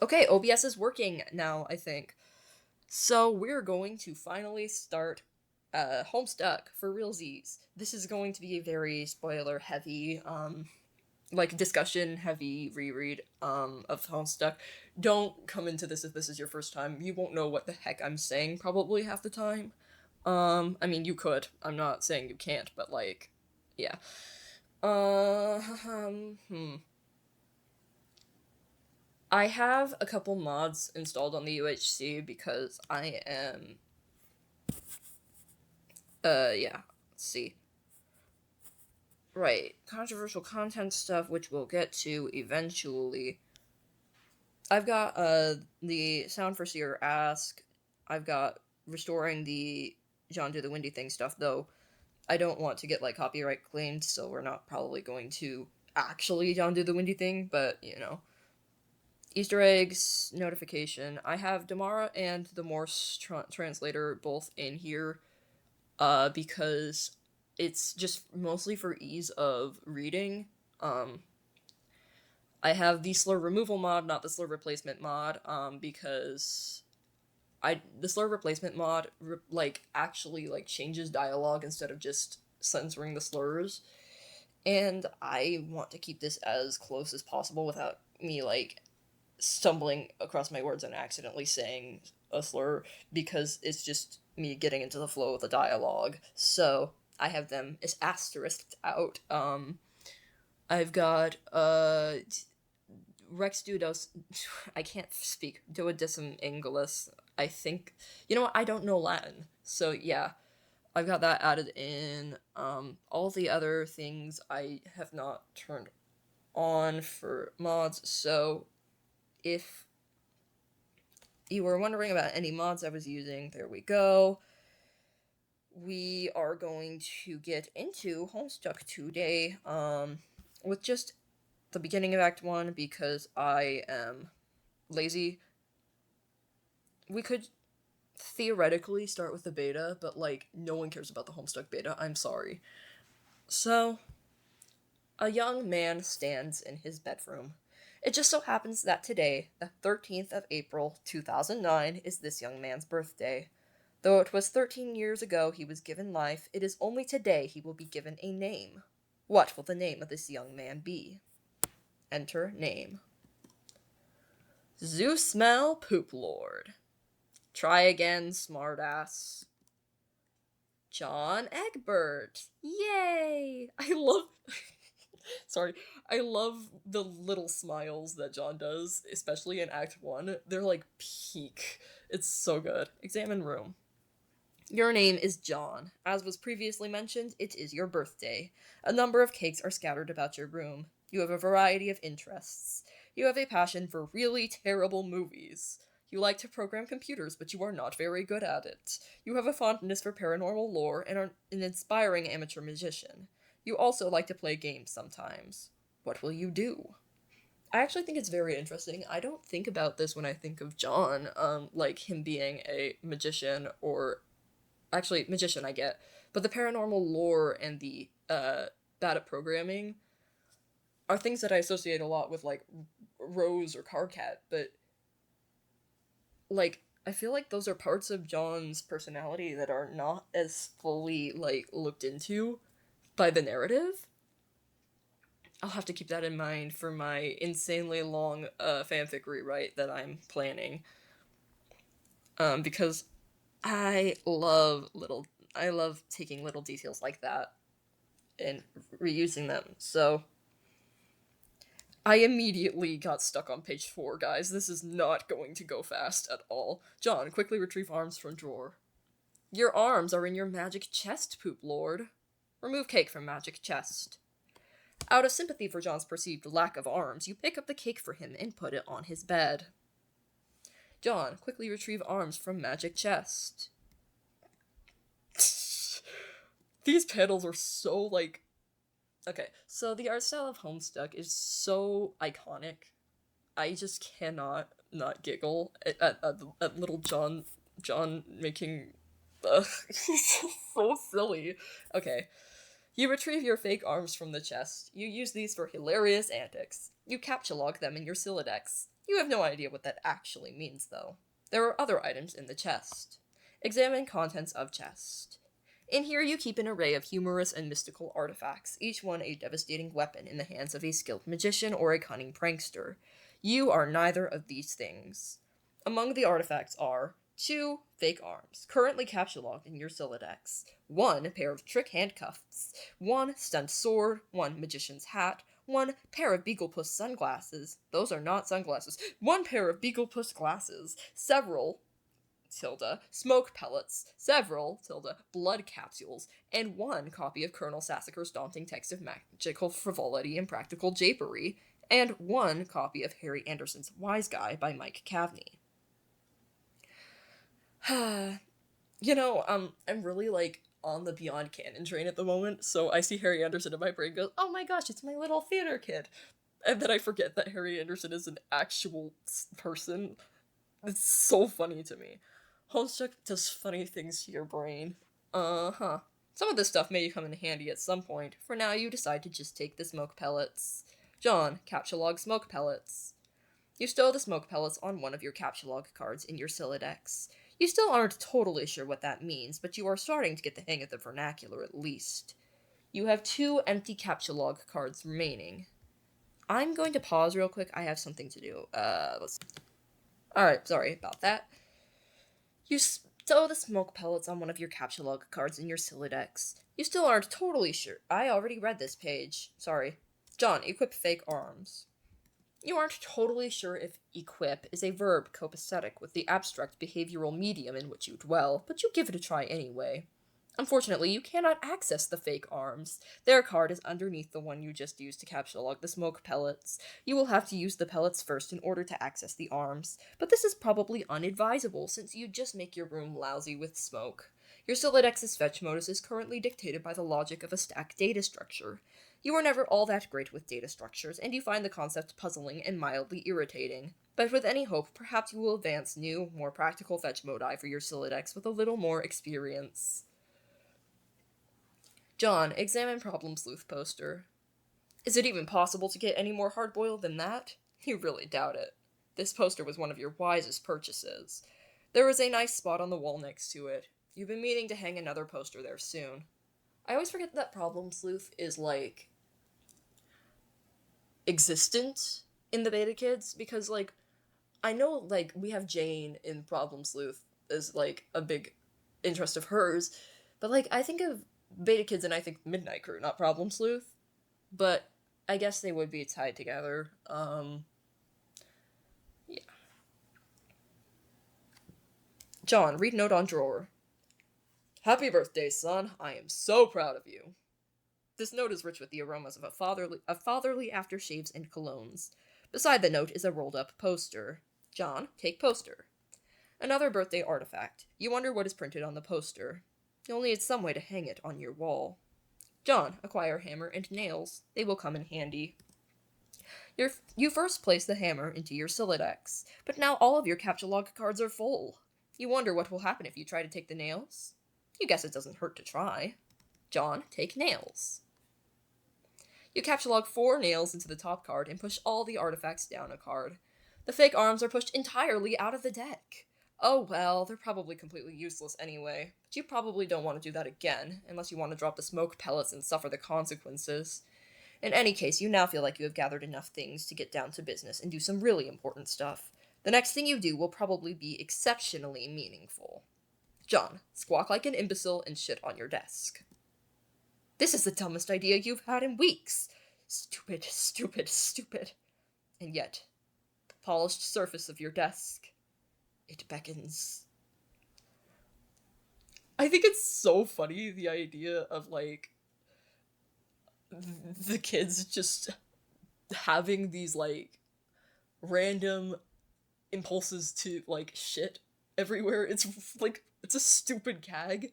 Okay, OBS is working now, I think. So we're going to finally start Homestuck for realsies. This is going to be a very spoiler heavy, like discussion heavy reread of Homestuck. Don't come into this if this is your first time. You won't know what the heck I'm saying probably half the time. I mean you could. I'm not saying you can't, but like yeah. Hmm. I have a couple mods installed on the UHC because I am yeah. Let's see. Right. Controversial content stuff which we'll get to eventually. I've got the Sound for Seer Ask. I've got restoring the John Do the Windy Thing stuff though. I don't want to get like copyright claimed, so we're not probably going to actually John Do the Windy Thing, but you know. Easter eggs, notification. I have Damara and the Morse translator both in here because it's just mostly for ease of reading. Um, I have the slur removal mod, not the slur replacement mod, because the slur replacement mod like actually like changes dialogue instead of just censoring the slurs, and I want to keep this as close as possible without me like stumbling across my words and accidentally saying a slur because it's just me getting into the flow of the dialogue. So I have them as asterisked out. I've got Rex Dudos. I can't speak Duodecim Angelus. I think you know what, I don't know Latin, so yeah, I've got that added in. All the other things I have not turned on for mods. So if you were wondering about any mods I was using, there we go. We are going to get into Homestuck today, with just the beginning of Act 1 because I am lazy. We could theoretically start with the beta, but like, no one cares about the Homestuck beta, I'm sorry. So, a young man stands in his bedroom. It just so happens that today, the 13th of April, 2009, is this young man's birthday. Though it was 13 years ago he was given life, it is only today he will be given a name. What will the name of this young man be? Enter name. Zeusmel Poop Lord. Try again, smartass. John Egbert. Yay! I love. Sorry. I love the little smiles that John does, especially in Act 1. They're like peak. It's so good. Examine room. Your name is John. As was previously mentioned, it is your birthday. A number of cakes are scattered about your room. You have a variety of interests. You have a passion for really terrible movies. You like to program computers, but you are not very good at it. You have a fondness for paranormal lore and are an inspiring amateur magician. You also like to play games sometimes. What will you do? I actually think it's very interesting. I don't think about this when I think of John, like him being a magician or actually magician I get, but the paranormal lore and the bad at programming are things that I associate a lot with like Rose or Carcat, but like I feel like those are parts of John's personality that are not as fully like looked into by the narrative. I'll have to keep that in mind for my insanely long fanfic rewrite that I'm planning. Because I love taking little details like that and reusing them. So I immediately got stuck on page 4, guys. This is not going to go fast at all. John, quickly retrieve arms from drawer. Your arms are in your magic chest, Poop Lord. Remove cake from magic chest. Out of sympathy for John's perceived lack of arms, you pick up the cake for him and put it on his bed. John, quickly retrieve arms from magic chest. These panels are so like okay, so the art style of Homestuck is so iconic. I just cannot not giggle at little John making. He's so silly. Okay, you retrieve your fake arms from the chest. You use these for hilarious antics. You captcha log them in your Silodex. You have no idea what that actually means, though. There are other items in the chest. Examine contents of chest. In here you keep an array of humorous and mystical artifacts, each one a devastating weapon in the hands of a skilled magician or a cunning prankster. You are neither of these things. Among the artifacts are 2 fake arms, currently captulogged in your Siladex, 1 pair of trick handcuffs, 1 stunt sword, 1 magician's hat, 1 pair of Beaglepuss sunglasses, those are not sunglasses, 1 pair of Beaglepuss glasses, several smoke pellets, several, blood capsules, and 1 copy of Colonel Sassacre's daunting text of magical frivolity and practical japery, and 1 copy of Harry Anderson's Wise Guy by Mike Cavney. I'm really, on the Beyond Canon train at the moment, so I see Harry Anderson and my brain goes, oh my gosh, it's my little theater kid. And then I forget that Harry Anderson is an actual person. It's so funny to me. Homestuck does funny things to your brain. Uh-huh. Some of this stuff may come in handy at some point. For now, you decide to just take the smoke pellets. John, captcha-log smoke pellets. You stow the smoke pellets on one of your captcha-log cards in your Siladex. You still aren't totally sure what that means, but you are starting to get the hang of the vernacular at least. You have 2 empty captcha-log cards remaining. I'm going to pause real quick. I have something to do. Alright, sorry about that. You stow the smoke pellets on one of your captcha-log cards in your Siladex. You still aren't totally sure. I already read this page. Sorry. John, equip fake arms. You aren't totally sure if equip is a verb copacetic with the abstract behavioral medium in which you dwell, but you give it a try anyway. Unfortunately, you cannot access the fake arms. Their card is underneath the one you just used to captcha-log the smoke pellets. You will have to use the pellets first in order to access the arms, but this is probably unadvisable since you just make your room lousy with smoke. Your Silidex's fetch modus is currently dictated by the logic of a stack data structure. You are never all that great with data structures, and you find the concept puzzling and mildly irritating. But with any hope, perhaps you will advance new, more practical fetch modi for your Siladex with a little more experience. John, examine Problem Sleuth poster. Is it even possible to get any more hard-boiled than that? You really doubt it. This poster was one of your wisest purchases. There is a nice spot on the wall next to it. You've been meaning to hang another poster there soon. I always forget that Problem Sleuth is, existent in the Beta Kids, because, I know, we have Jane in Problem Sleuth as, a big interest of hers, but, I think of Beta Kids and I think Midnight Crew, not Problem Sleuth. But I guess they would be tied together. Yeah. John, read note on drawer. Happy birthday, son. I am so proud of you. This note is rich with the aromas of fatherly aftershaves and colognes. Beside the note is a rolled-up poster. John, take poster. Another birthday artifact. You wonder what is printed on the poster. You'll need some way to hang it on your wall. John, acquire hammer and nails. They will come in handy. You first place the hammer into your Siladex, but now all of your captcha-log cards are full. You wonder what will happen if you try to take the nails? You guess it doesn't hurt to try. John, take nails. You captcha-log 4 nails into the top card and push all the artifacts down a card. The fake arms are pushed entirely out of the deck. Oh well, they're probably completely useless anyway, but you probably don't want to do that again, unless you want to drop the smoke pellets and suffer the consequences. In any case, you now feel like you have gathered enough things to get down to business and do some really important stuff. The next thing you do will probably be exceptionally meaningful. John, squawk like an imbecile and shit on your desk. This is the dumbest idea you've had in weeks. Stupid, stupid, stupid. And yet, the polished surface of your desk, it beckons. I think it's so funny, the idea of, the kids just having these, random impulses to, shit everywhere. It's, it's a stupid gag,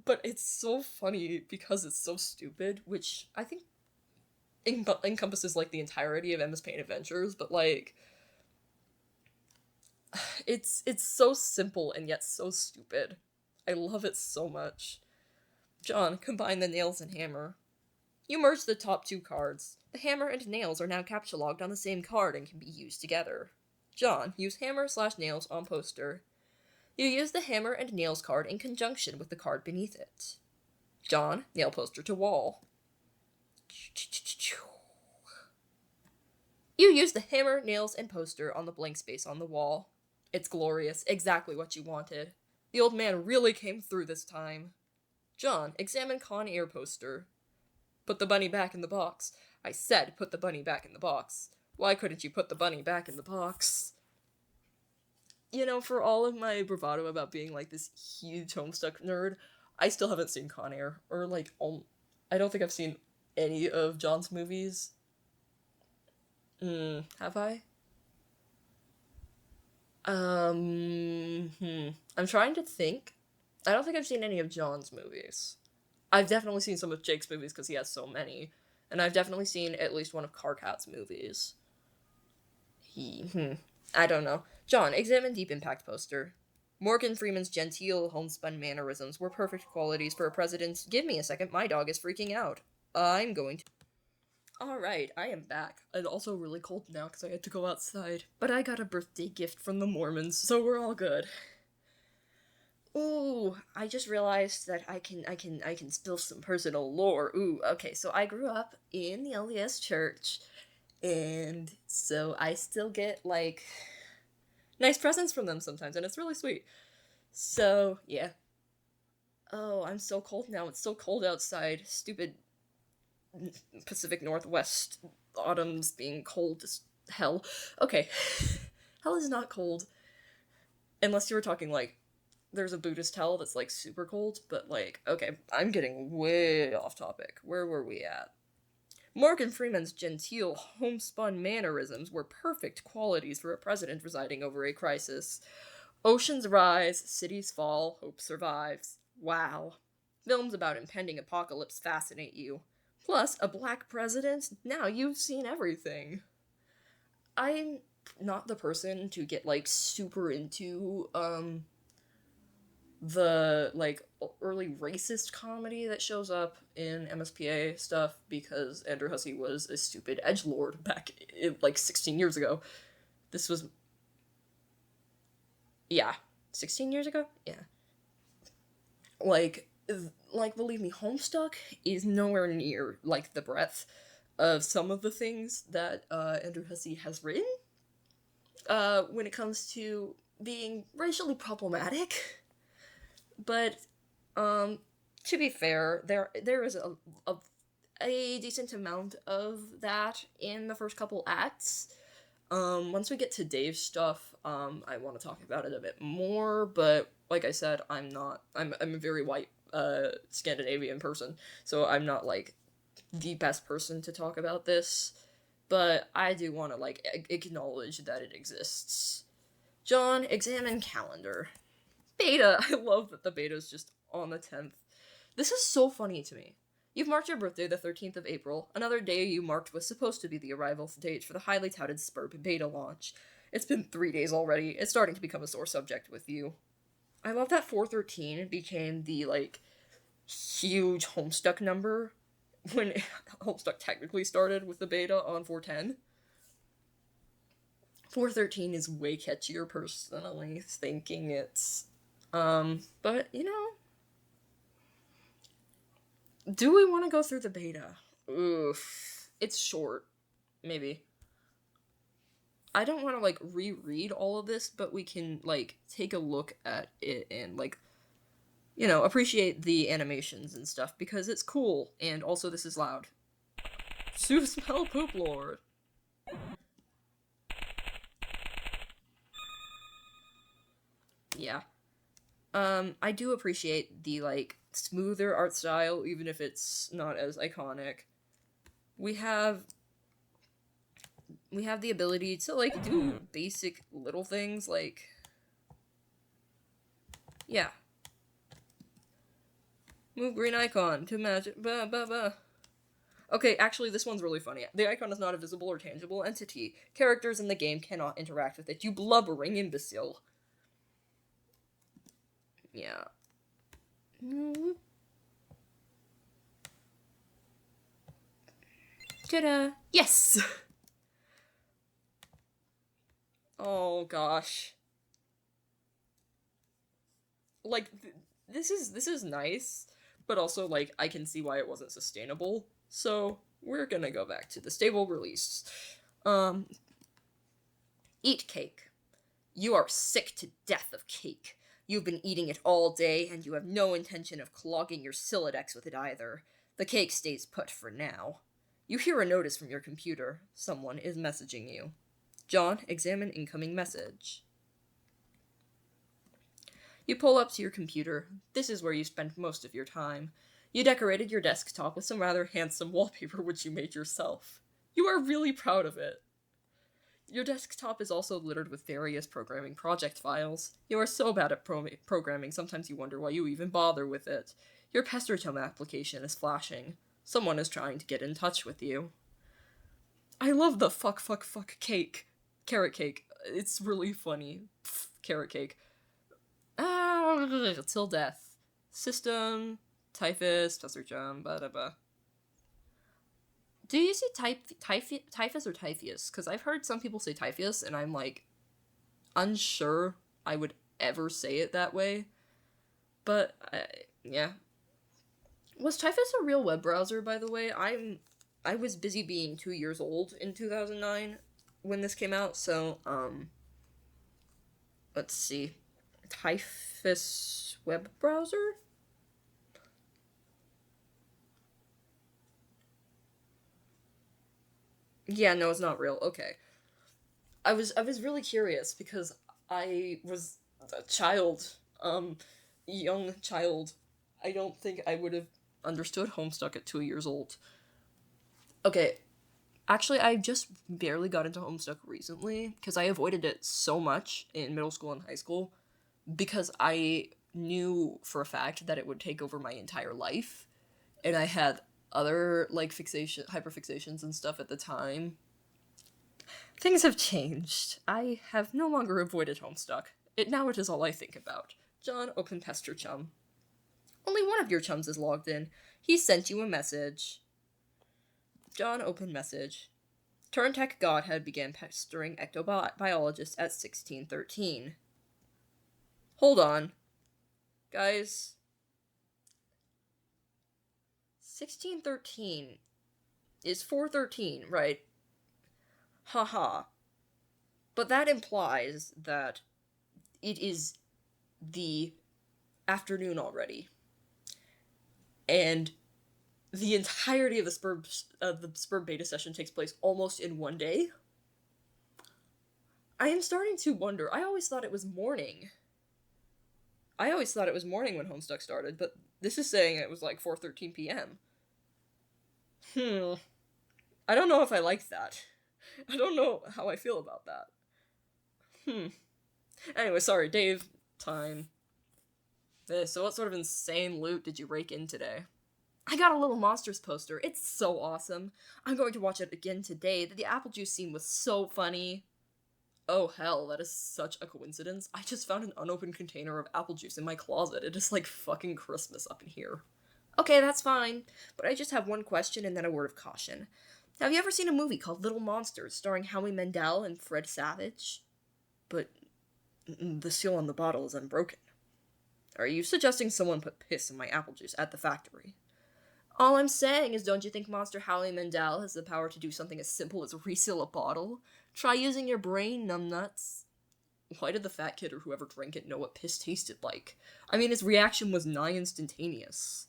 but it's so funny because it's so stupid, which I think encompasses, the entirety of Emma's Pain Adventures, but, it's so simple and yet so stupid. I love it so much. John, combine the nails and hammer. You merge the top 2 cards. The hammer and nails are now captcha-logged on the same card and can be used together. John, use hammer/nails on poster. You use the hammer and nails card in conjunction with the card beneath it. John, nail poster to wall. You use the hammer, nails, and poster on the blank space on the wall. It's glorious, exactly what you wanted. The old man really came through this time. John, examine Con Air poster. Put the bunny back in the box. I said put the bunny back in the box. Why couldn't you put the bunny back in the box? You know, for all of my bravado about being, like, this huge Homestuck nerd, I still haven't seen Con Air, or, like, I don't think I've seen any of John's movies. Have I? I'm trying to think. I don't think I've seen any of John's movies. I've definitely seen some of Jake's movies because he has so many. And I've definitely seen at least one of Carcat's movies. I don't know. John, examine Deep Impact poster. Morgan Freeman's genteel, homespun mannerisms were perfect qualities for a president. Give me a second, my dog is freaking out. I'm going to... Alright, I am back. It's also really cold now because I had to go outside. But I got a birthday gift from the Mormons, so we're all good. Ooh, I just realized that I can spill some personal lore. Ooh, okay, so I grew up in the LDS church, and so I still get, like, nice presents from them sometimes, and it's really sweet. So, yeah. Oh, I'm so cold now. It's so cold outside. Stupid Pacific Northwest autumns being cold as hell. Okay. Hell is not cold. Unless you were talking, like, there's a Buddhist hell that's, like, super cold, but, like, okay, I'm getting way off topic. Where were we at? Morgan Freeman's genteel, homespun mannerisms were perfect qualities for a president residing over a crisis. Oceans rise, cities fall, hope survives. Wow. Films about impending apocalypse fascinate you. Plus, a black president? Now you've seen everything. I'm not the person to get, like, super into, the, like, early racist comedy that shows up in MSPA stuff because Andrew Hussey was a stupid edgelord back, like, 16 years ago. This was... yeah. 16 years ago? Yeah. Like, believe me, Homestuck is nowhere near, like, the breadth of some of the things that, Andrew Hussey has written, when it comes to being racially problematic. But, to be fair, there is a decent amount of that in the first couple acts. Once we get to Dave's stuff, I want to talk about it a bit more, but like I said, I'm a very white, Scandinavian person, so I'm not, like, the best person to talk about this, but I do want to, like, acknowledge that it exists. John, examine calendar. Beta! I love that the beta's just on the 10th. This is so funny to me. You've marked your birthday the 13th of April. Another day you marked was supposed to be the arrival date for the highly touted Spurb beta launch. It's been 3 days already. It's starting to become a sore subject with you. I love that 413 became the, like, huge Homestuck number when Homestuck technically started with the beta on 410. 413 is way catchier, personally, thinking it's... but, you know... do we want to go through the beta? Oof. It's short. Maybe. I don't want to, like, reread all of this, but we can, like, take a look at it and, like, you know, appreciate the animations and stuff, because it's cool, and also this is loud. Sue Smell Poop Lord. Yeah. I do appreciate the, like, smoother art style, even if it's not as iconic. We have the ability to, like, do basic little things, like... yeah. Move green icon to match it, blah, blah, blah. Okay, actually, this one's really funny. The icon is not a visible or tangible entity. Characters in the game cannot interact with it. You blubbering imbecile. Yeah. Ta-da! Yes! Oh gosh. Like this is nice, but also like I can see why it wasn't sustainable. So we're gonna go back to the stable release. Um, eat cake. You are sick to death of cake. You've been eating it all day, and you have no intention of clogging your Sylladex with it either. The cake stays put for now. You hear a notice from your computer. Someone is messaging you. John, examine incoming message. You pull up to your computer. This is where you spend most of your time. You decorated your desktop with some rather handsome wallpaper which you made yourself. You are really proud of it. Your desktop is also littered with various programming project files. You are so bad at programming, sometimes you wonder why you even bother with it. Your PesterTome application is flashing. Someone is trying to get in touch with you. I love the fuck cake. Carrot cake. It's really funny. Pff, carrot cake. Till death. System, typhus, PesterTome, blah blah blah. Do you say typhus or typhus? Because I've heard some people say typhus, and I'm like unsure I would ever say it that way. But yeah, was typhus a real web browser? By the way, I was busy being 2 years old in 2009 when this came out. So let's see, typhus web browser. Yeah, no, it's not real. Okay. I was really curious because I was a child, young child. I don't think I would have understood Homestuck at 2 years old. Okay, actually, I just barely got into Homestuck recently because I avoided it so much in middle school and high school because I knew for a fact that it would take over my entire life, and I had other like hyperfixations and stuff at the time. Things have changed. I have no longer avoided Homestuck. It is all I think about. John, open Pester Chum. Only one of your chums is logged in. He sent you a message. John, open message. Turntech Godhead began pestering ectobiologists at 1613. Hold on. Guys. 1613 is 413, right? Haha. But that implies that it is the afternoon already. And the entirety of the sperm beta session takes place almost in one day. I am starting to wonder. I always thought it was morning. I always thought it was morning when Homestuck started, but this is saying it was like 4:13 p.m. I don't know if I like that. I don't know how I feel about that. Anyway, sorry, Dave. Time. So what sort of insane loot did you rake in today? I got a little Monsters poster. It's so awesome. I'm going to watch it again today. The apple juice scene was so funny. Oh hell, that is such a coincidence. I just found an unopened container of apple juice in my closet. It is like fucking Christmas up in here. Okay, that's fine. But I just have one question and then a word of caution. Have you ever seen a movie called Little Monsters starring Howie Mandel and Fred Savage? But the seal on the bottle is unbroken. Are you suggesting someone put piss in my apple juice at the factory? All I'm saying is, don't you think Monster Howie Mandel has the power to do something as simple as reseal a bottle? Try using your brain, numbnuts. Why did the fat kid or whoever drank it know what piss tasted like? I mean, his reaction was nigh instantaneous.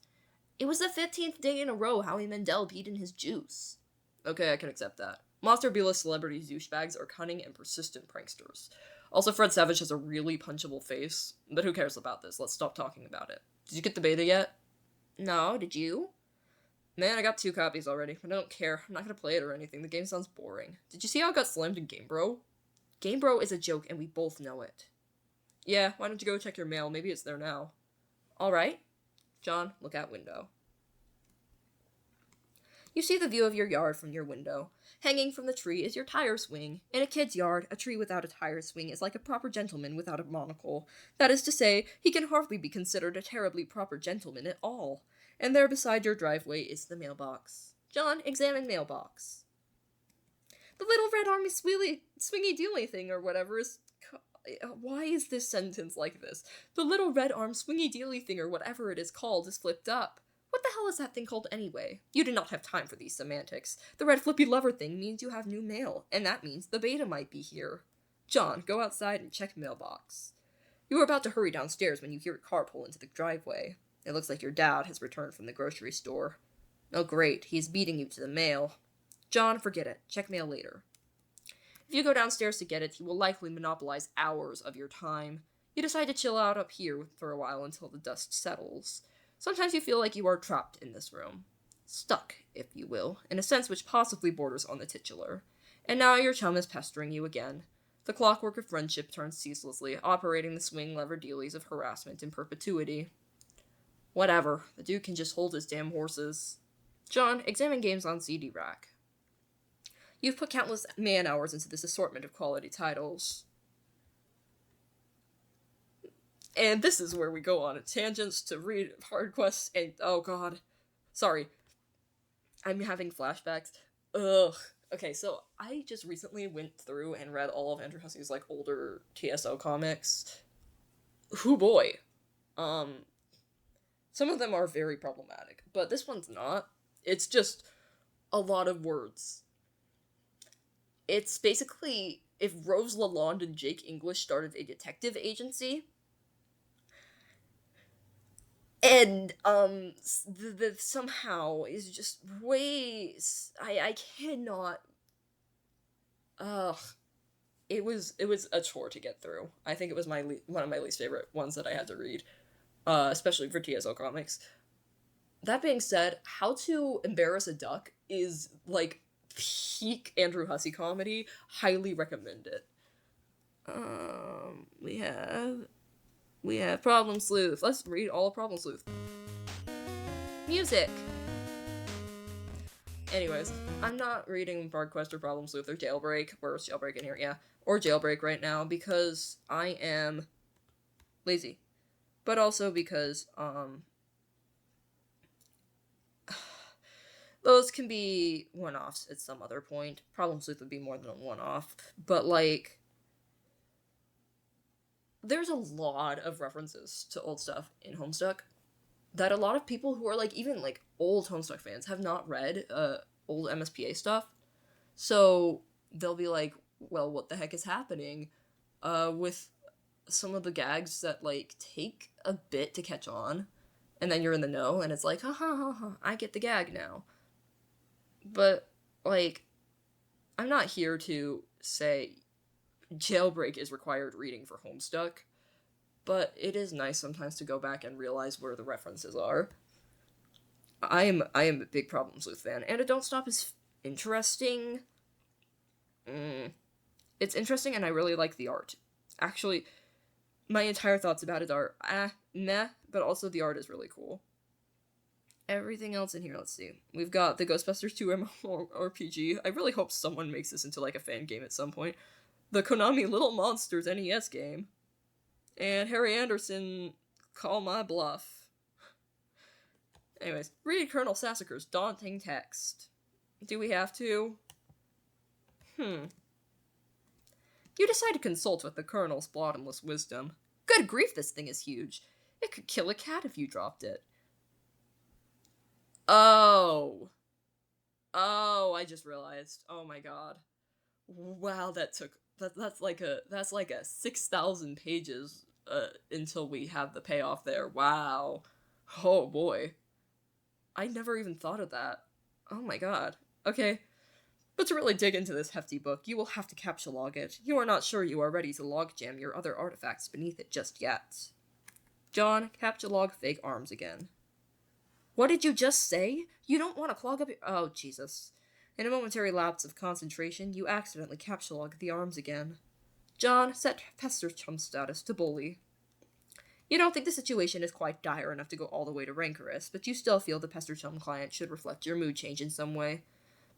It was the 15th day in a row Howie Mandel peed in his juice. Okay, I can accept that. Monster B-list celebrity douchebags are cunning and persistent pranksters. Also, Fred Savage has a really punchable face, but who cares about this? Let's stop talking about it. Did you get the beta yet? No, did you? Man, I got 2 copies already. I don't care. I'm not gonna play it or anything. The game sounds boring. Did you see how it got slammed in Game Bro? Game Bro is a joke, and we both know it. Yeah, why don't you go check your mail? Maybe it's there now. Alright. John, look out window. You see the view of your yard from your window. Hanging from the tree is your tire swing. In a kid's yard, a tree without a tire swing is like a proper gentleman without a monocle. That is to say, he can hardly be considered a terribly proper gentleman at all. And there beside your driveway is the mailbox. John, examine mailbox. The little red army swingy dealy thing or whatever is... Why is this sentence like this? The little red arm swingy dealy thing or whatever it is called is flipped up. What the hell is that thing called anyway? You do not have time for these semantics. The red flippy lover thing means you have new mail, and that means the beta might be here. John, go outside and check mailbox. You are about to hurry downstairs when you hear a car pull into the driveway. It looks like your dad has returned from the grocery store. Oh great, he's beating you to the mail. John, forget it. Check mail later. If you go downstairs to get it, he will likely monopolize hours of your time. You decide to chill out up here for a while until the dust settles. Sometimes you feel like you are trapped in this room. Stuck, if you will, in a sense which possibly borders on the titular. And now your chum is pestering you again. The clockwork of friendship turns ceaselessly, operating the swing lever dealies of harassment in perpetuity. Whatever, the dude can just hold his damn horses. John, examine games on CD rack. You've put countless man-hours into this assortment of quality titles. And this is where we go on tangents to read hard quests and... Oh god. Sorry. I'm having flashbacks. Ugh. Okay, so I just recently went through and read all of Andrew Hussey's, like, older TSO comics. Hoo boy. Some of them are very problematic, but this one's not. It's just a lot of words. It's basically if Rose Lalonde and Jake English started a detective agency. And, somehow is just way... I cannot... Ugh. It was a chore to get through. I think it was one of my least favorite ones that I had to read. Especially for TSO comics. That being said, How to Embarrass a Duck is, like, peak Andrew Hussey comedy. Highly recommend it. We have Problem Sleuth. Let's read all of Problem Sleuth. Music! Anyways, I'm not reading Bard Quest or Problem Sleuth or Jailbreak. Where's Jailbreak in here? Yeah. Or Jailbreak right now because I am lazy. But also because, those can be one-offs at some other point. Problem Sleuth would be more than a one-off. But, like, there's a lot of references to old stuff in Homestuck that a lot of people who are, like, even, like, old Homestuck fans have not read, old MSPA stuff. So they'll be like, well, what the heck is happening? With some of the gags that, like, take a bit to catch on, and then you're in the know, and it's like, ha ha ha ha, I get the gag now. But, like, I'm not here to say Jailbreak is required reading for Homestuck, but it is nice sometimes to go back and realize where the references are. I am a big Problem Sleuth fan, and it Don't Stop is interesting. It's interesting, and I really like the art. Actually, my entire thoughts about it are, meh, but also the art is really cool. Everything else in here, let's see. We've got the Ghostbusters 2 MMORPG. I really hope someone makes this into, like, a fan game at some point. The Konami Little Monsters NES game. And Harry Anderson, Call My Bluff. Anyways, read Colonel Sassacre's daunting text. Do we have to? You decide to consult with the Colonel's bottomless wisdom. Good grief, this thing is huge. It could kill a cat if you dropped it. Oh, I just realized. Oh my god. Wow, that's like a 6,000 pages until we have the payoff there. Wow. Oh boy. I never even thought of that. Oh my god. Okay. But to really dig into this hefty book, you will have to captcha log it. You are not sure you are ready to logjam your other artifacts beneath it just yet. John, captcha log fake arms again. What did you just say? You don't want to clog up your... Oh, Jesus. In a momentary lapse of concentration, you accidentally captcha log the arms again. John, set Pester Chum status to bully. You don't think the situation is quite dire enough to go all the way to rancorous, but you still feel the Pester Chum client should reflect your mood change in some way.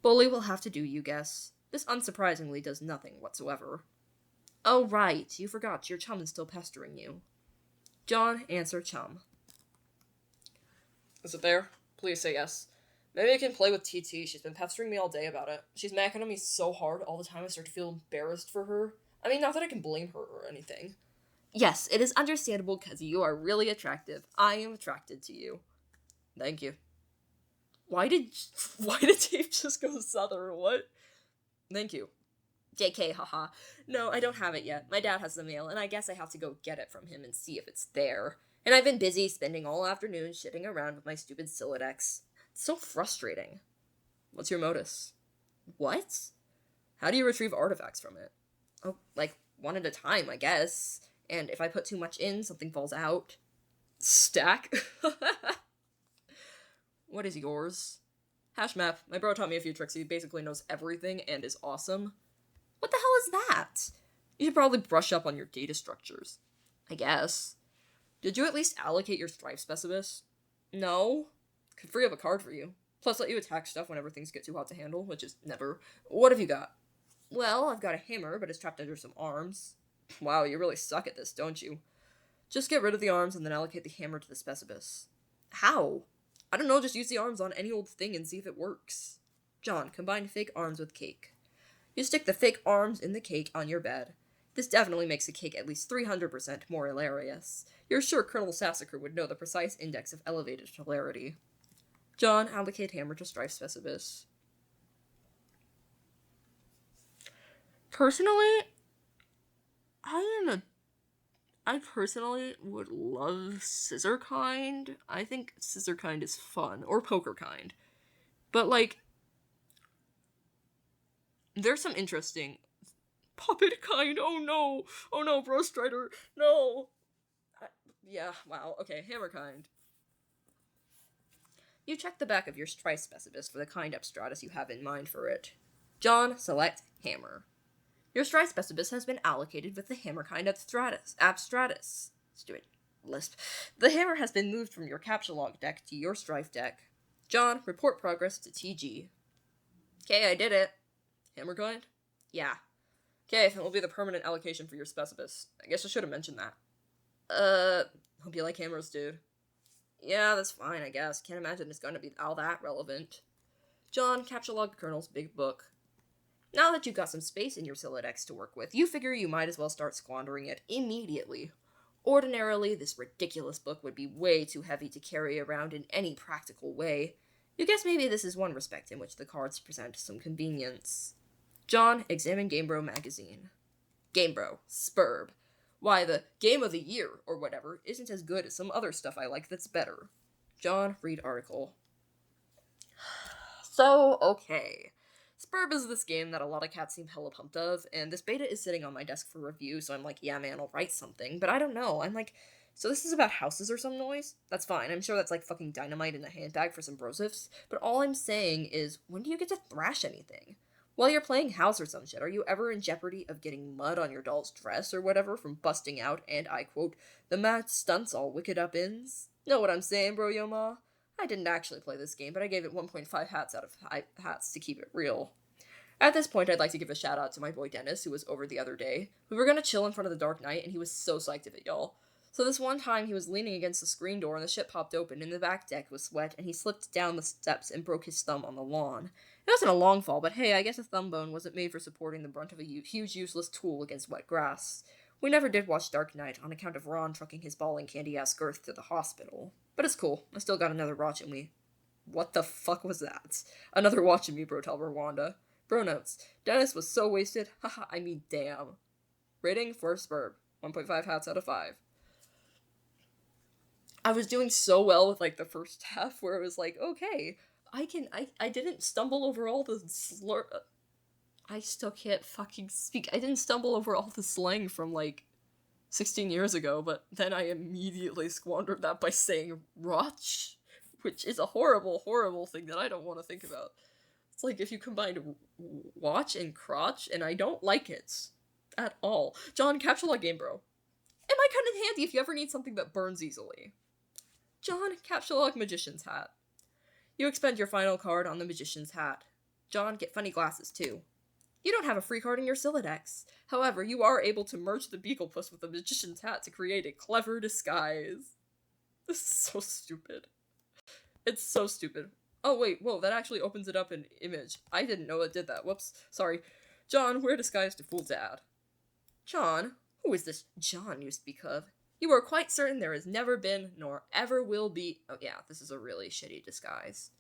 Bully will have to do, you guess. This unsurprisingly does nothing whatsoever. Oh, right, you forgot your chum is still pestering you. John, answer chum. Is it there? Please say yes. Maybe I can play with TT. She's been pestering me all day about it. She's macking on me so hard all the time I start to feel embarrassed for her. I mean, not that I can blame her or anything. Yes, it is understandable because you are really attractive. I am attracted to you. Thank you. Why did Dave just go southern? What? Thank you. JK, haha. No, I don't have it yet. My dad has the mail, and I guess I have to go get it from him and see if it's there. And I've been busy spending all afternoon shitting around with my stupid Silodex. It's so frustrating. What's your modus? What? How do you retrieve artifacts from it? Oh, like, one at a time, I guess. And if I put too much in, something falls out. Stack? What is yours? Hash map. My bro taught me a few tricks. He basically knows everything and is awesome. What the hell is that? You should probably brush up on your data structures. I guess. Did you at least allocate your strife specimens? No. Could free up a card for you. Plus let you attack stuff whenever things get too hot to handle, which is never. What have you got? Well, I've got a hammer, but it's trapped under some arms. Wow, you really suck at this, don't you? Just get rid of the arms and then allocate the hammer to the specibus. How? I don't know, just use the arms on any old thing and see if it works. John, combine fake arms with cake. You stick the fake arms in the cake on your bed. This definitely makes the cake at least 300% more hilarious. You're sure Colonel Sassacre would know the precise index of elevated hilarity. John, allocate hammer to strife specibus. Personally, I personally would love scissor kind. I think scissor kind is fun. Or poker kind. But, like, there's some interesting puppet kind. Oh no, Bro Strider. No. Yeah, wow. Okay, hammer kind. You check the back of your strife specibus for the kind abstratus you have in mind for it. John, select hammer. Your strife specibus has been allocated with the hammer kind abstratus. Stupid lisp. The hammer has been moved from your capture log deck to your strife deck. John, report progress to TG. Okay, I did it. Hammer kind? Yeah. Okay, that will be the permanent allocation for your specibus. I guess I should have mentioned that. Hope you like hammers, dude. Yeah, that's fine, I guess. Can't imagine it's gonna be all that relevant. John, capture log Colonel's big book. Now that you've got some space in your Silodex to work with, you figure you might as well start squandering it immediately. Ordinarily, this ridiculous book would be way too heavy to carry around in any practical way. You guess maybe this is one respect in which the cards present some convenience. John, examine Gamebro magazine. Gamebro, Spurb. Why, the Game of the Year, or whatever, isn't as good as some other stuff I like that's better. John, read article. So, okay. Spurb is this game that a lot of cats seem hella pumped of, and this beta is sitting on my desk for review, so I'm like, yeah man, I'll write something, but I don't know, I'm like, so this is about houses or some noise? That's fine, I'm sure that's like fucking dynamite in a handbag for some brosifs, but all I'm saying is, when do you get to thrash anything? While you're playing house or some shit, are you ever in jeopardy of getting mud on your doll's dress or whatever from busting out, and I quote, the mad stunts all wicked up ins? Know what I'm saying, bro yo ma? I didn't actually play this game, but I gave it 1.5 hats out of hats to keep it real. At this point, I'd like to give a shout out to my boy Dennis, who was over the other day. We were gonna chill in front of the Dark Knight, and he was so psyched of it, y'all. So this one time, he was leaning against the screen door, and the shit popped open, and the back deck was wet, and he slipped down the steps and broke his thumb on the lawn. It wasn't a long fall, but hey, I guess a thumb bone wasn't made for supporting the brunt of a huge useless tool against wet grass. We never did watch Dark Knight on account of Ron trucking his ball and candy-ass girth to the hospital. But it's cool. I still got another watch in me. What the fuck was that? Another watch in me, bro, tell Rwanda. Bro notes. Dennis was so wasted. Haha, I mean, damn. Rating for Spurb. 1.5 hats out of 5. I was doing so well with, like, the first half where it was like, okay, I didn't stumble over all the I still can't fucking speak. I didn't stumble over all the slang from, like, 16 years ago, but then I immediately squandered that by saying Roch, which is a horrible, horrible thing that I don't want to think about. It's like if you combined watch and crotch, and I don't like it at all. John, capture log game, bro. It might come in handy if you ever need something that burns easily. John, capture log magician's hat. You expend your final card on the magician's hat. John, get funny glasses too. You don't have a free card in your Silodex. However, you are able to merge the Beaglepuss with the magician's hat to create a clever disguise. This is so stupid. It's so stupid. Oh, wait, whoa, that actually opens it up in image. I didn't know it did that. Whoops. Sorry. John, wear disguise to fool Dad. John? Who is this John you speak of? You are quite certain there has never been, nor ever will be. Oh, yeah, this is a really shitty disguise.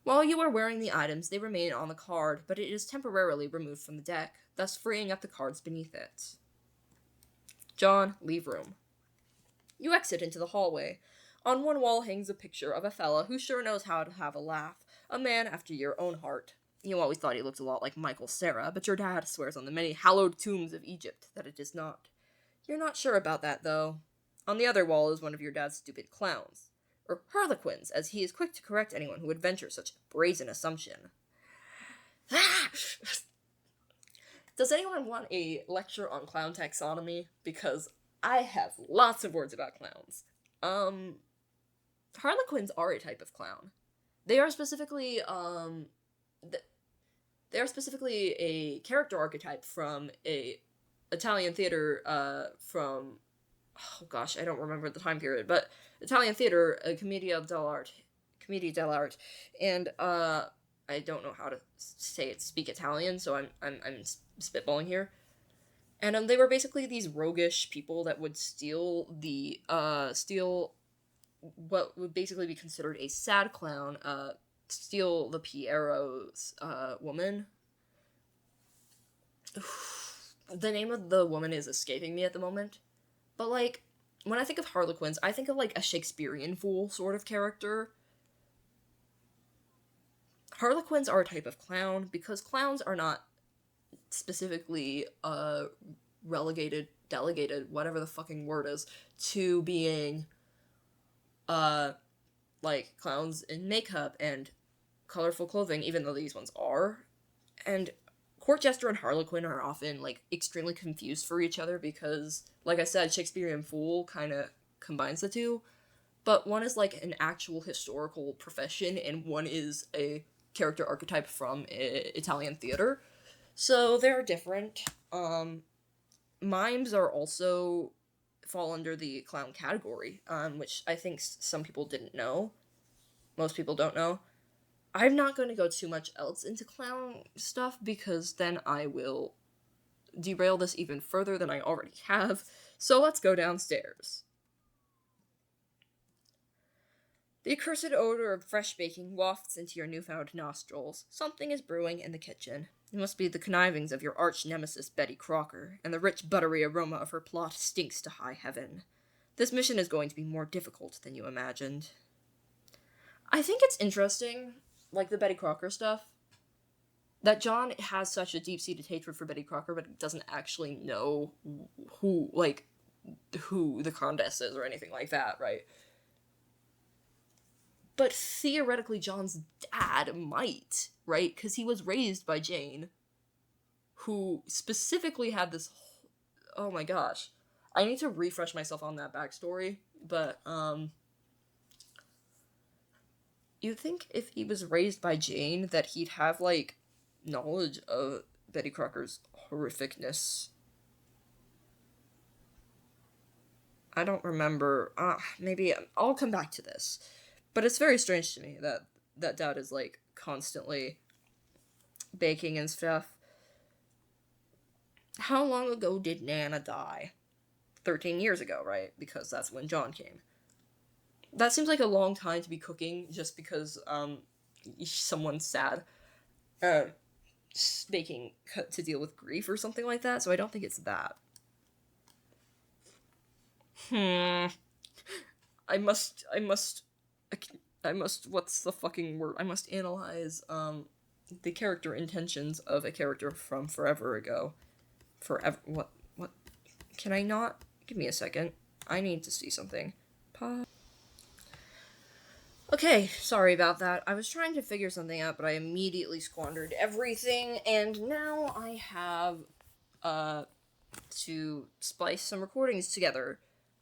While you are wearing the items, they remain on the card, but it is temporarily removed from the deck, thus freeing up the cards beneath it. John, leave room. You exit into the hallway. On one wall hangs a picture of a fella who sure knows how to have a laugh, a man after your own heart. You always thought he looked a lot like Michael Cera, but your dad swears on the many hallowed tombs of Egypt that it is not. You're not sure about that, though. On the other wall is one of your dad's stupid clowns. Or harlequins, as he is quick to correct anyone who would venture such brazen assumption. Does anyone want a lecture on clown taxonomy? Because I have lots of words about clowns. Harlequins are a type of clown. They are specifically, they are specifically a character archetype from a Italian theater, from, oh gosh, I don't remember the time period, but Italian theater, Commedia dell'arte, and, I don't know how to speak Italian, so I'm spitballing here. And they were basically these roguish people that would steal what would basically be considered a sad clown, steal the Piero's woman. The name of the woman is escaping me at the moment, but like when I think of harlequins, I think of like a Shakespearean fool sort of character. Harlequins are a type of clown because clowns are not specifically delegated, whatever the fucking word is, to being like clowns in makeup and colorful clothing, even though these ones are. And court jester and harlequin are often like extremely confused for each other because, like I said, Shakespearean fool kind of combines the two, but one is like an actual historical profession and one is a character archetype from Italian theater. So they're different. Mimes are also fall under the clown category, which I think some people didn't know. Most people don't know. I'm not going to go too much else into clown stuff because then I will derail this even further than I already have. So let's go downstairs. The accursed odor of fresh baking wafts into your newfound nostrils. Something is brewing in the kitchen. It must be the connivings of your arch nemesis Betty Crocker, and the rich buttery aroma of her plot stinks to high heaven. This mission is going to be more difficult than you imagined. I think it's interesting, like the Betty Crocker stuff, that John has such a deep-seated hatred for Betty Crocker, but doesn't actually know who the Condess is or anything like that, right? But theoretically, John's dad might, right? Because he was raised by Jane, who specifically had this. Oh my gosh. I need to refresh myself on that backstory, but, you'd think if he was raised by Jane that he'd have, like, knowledge of Betty Crocker's horrificness. I don't remember. Maybe I'll come back to this. But it's very strange to me that dad is, like, constantly baking and stuff. How long ago did Nana die? 13 years ago, right? Because that's when John came. That seems like a long time to be cooking just because, someone's sad. Baking to deal with grief or something like that, so I don't think it's that. I must, what's the fucking word? I must analyze, the character intentions of a character from forever ago. What? Can I not? Give me a second. I need to see something. Okay, sorry about that. I was trying to figure something out, but I immediately squandered everything, and now I have, to splice some recordings together.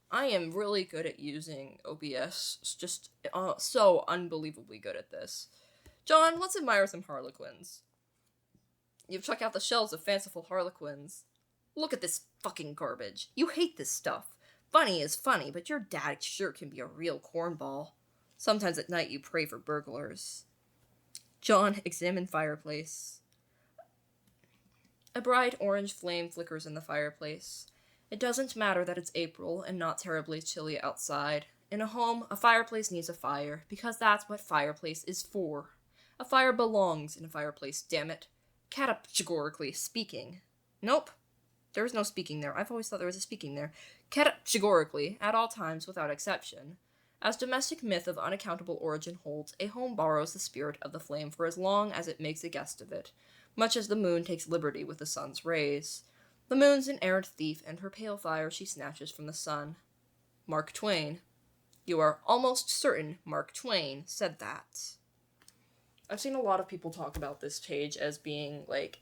I am really good at using OBS. It's just so unbelievably good at this. John, let's admire some harlequins. You've checked out the shelves of fanciful harlequins. Look at this fucking garbage. You hate this stuff. Funny is funny, but your dad sure can be a real cornball. Sometimes at night you pray for burglars. John, examine fireplace. A bright orange flame flickers in the fireplace. It doesn't matter that it's April and not terribly chilly outside. In a home, a fireplace needs a fire, because that's what fireplace is for. A fire belongs in a fireplace, damn it. Categorically speaking. Nope. There is no speaking there. I've always thought there was a speaking there. Categorically, at all times, without exception. As domestic myth of unaccountable origin holds, a home borrows the spirit of the flame for as long as it makes a guest of it, much as the moon takes liberty with the sun's rays. The moon's an errant thief, and her pale fire she snatches from the sun. Mark Twain. You are almost certain Mark Twain said that. I've seen a lot of people talk about this page as being, like,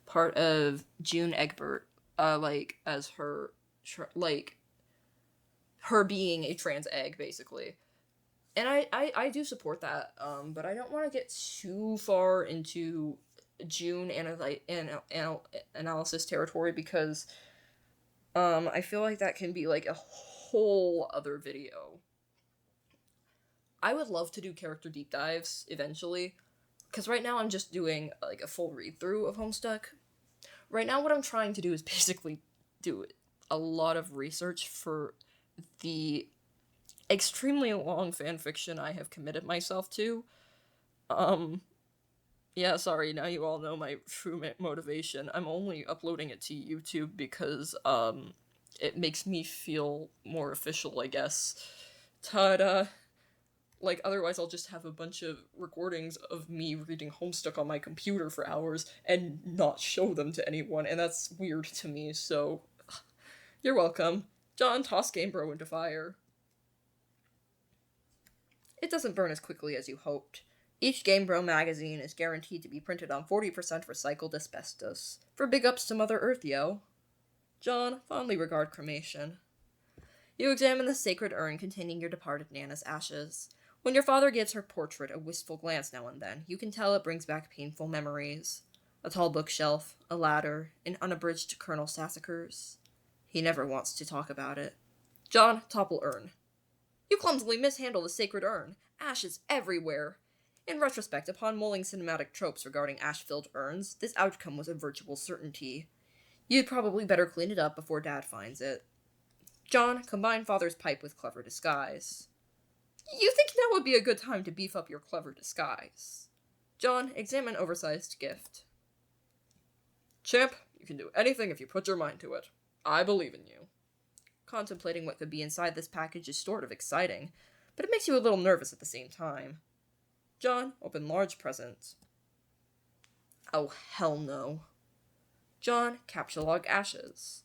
part of June Egbert, as her, her being a trans egg, basically. And I do support that, but I don't want to get too far into June analysis territory, because I feel like that can be, like, a whole other video. I would love to do character deep dives, eventually, because right now I'm just doing, like, a full read-through of Homestuck. Right now what I'm trying to do is basically do a lot of research for the extremely long fanfiction I have committed myself to. Yeah, sorry, now you all know my true motivation. I'm only uploading it to YouTube because, it makes me feel more official, I guess. Ta-da! Like, otherwise I'll just have a bunch of recordings of me reading Homestuck on my computer for hours and not show them to anyone, and that's weird to me, so... You're welcome. John, toss Game Bro into fire. It doesn't burn as quickly as you hoped. Each Game Bro magazine is guaranteed to be printed on 40% recycled asbestos. For big ups to Mother Earth, yo. John, fondly regard cremation. You examine the sacred urn containing your departed Nana's ashes. When your father gives her portrait a wistful glance now and then, you can tell it brings back painful memories. A tall bookshelf, a ladder, an unabridged Colonel Sassacre's. He never wants to talk about it. John, topple urn. You clumsily mishandle the sacred urn. Ashes everywhere. In retrospect, upon mulling cinematic tropes regarding ash-filled urns, this outcome was a virtual certainty. You'd probably better clean it up before Dad finds it. John, combine father's pipe with clever disguise. You think now would be a good time to beef up your clever disguise. John, examine oversized gift. Champ, you can do anything if you put your mind to it. I believe in you. Contemplating what could be inside this package is sort of exciting, but it makes you a little nervous at the same time. John, open large present. Oh, hell no. John, capture log ashes.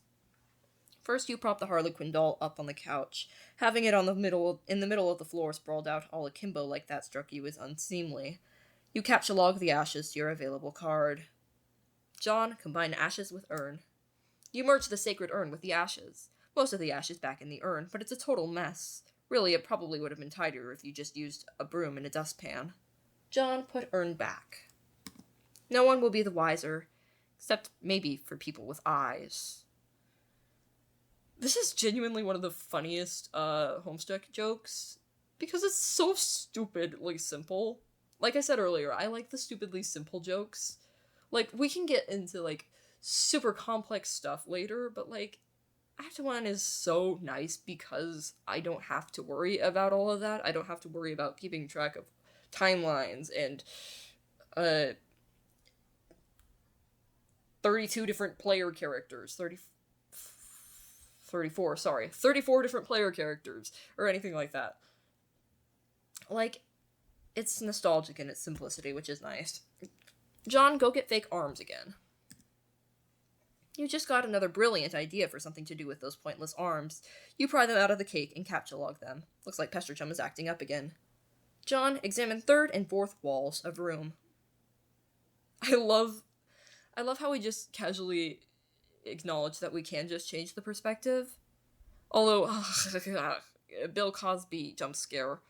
First, you prop the Harlequin doll up on the couch. Having it in the middle of the floor sprawled out all akimbo like that struck you as unseemly. You capture log the ashes to your available card. John, combine ashes with urn. You merge the sacred urn with the ashes. Most of the ashes back in the urn, but it's a total mess. Really, it probably would have been tidier if you just used a broom and a dustpan. John, put urn back. No one will be the wiser, except maybe for people with eyes. This is genuinely one of the funniest Homestuck jokes, because it's so stupidly simple. Like I said earlier, I like the stupidly simple jokes. Like, we can get into, like, super complex stuff later, but, like, Act 1 is so nice because I don't have to worry about all of that. I don't have to worry about keeping track of timelines and 32 different player characters. 34 different player characters, or anything like that. Like, it's nostalgic in its simplicity, which is nice. John, go get fake arms again. You just got another brilliant idea for something to do with those pointless arms. You pry them out of the cake and captcha-log them. Looks like Pester Chum is acting up again. John, examine third and fourth walls of room. I love how we just casually acknowledge that we can just change the perspective. Although, Bill Cosby jump scare.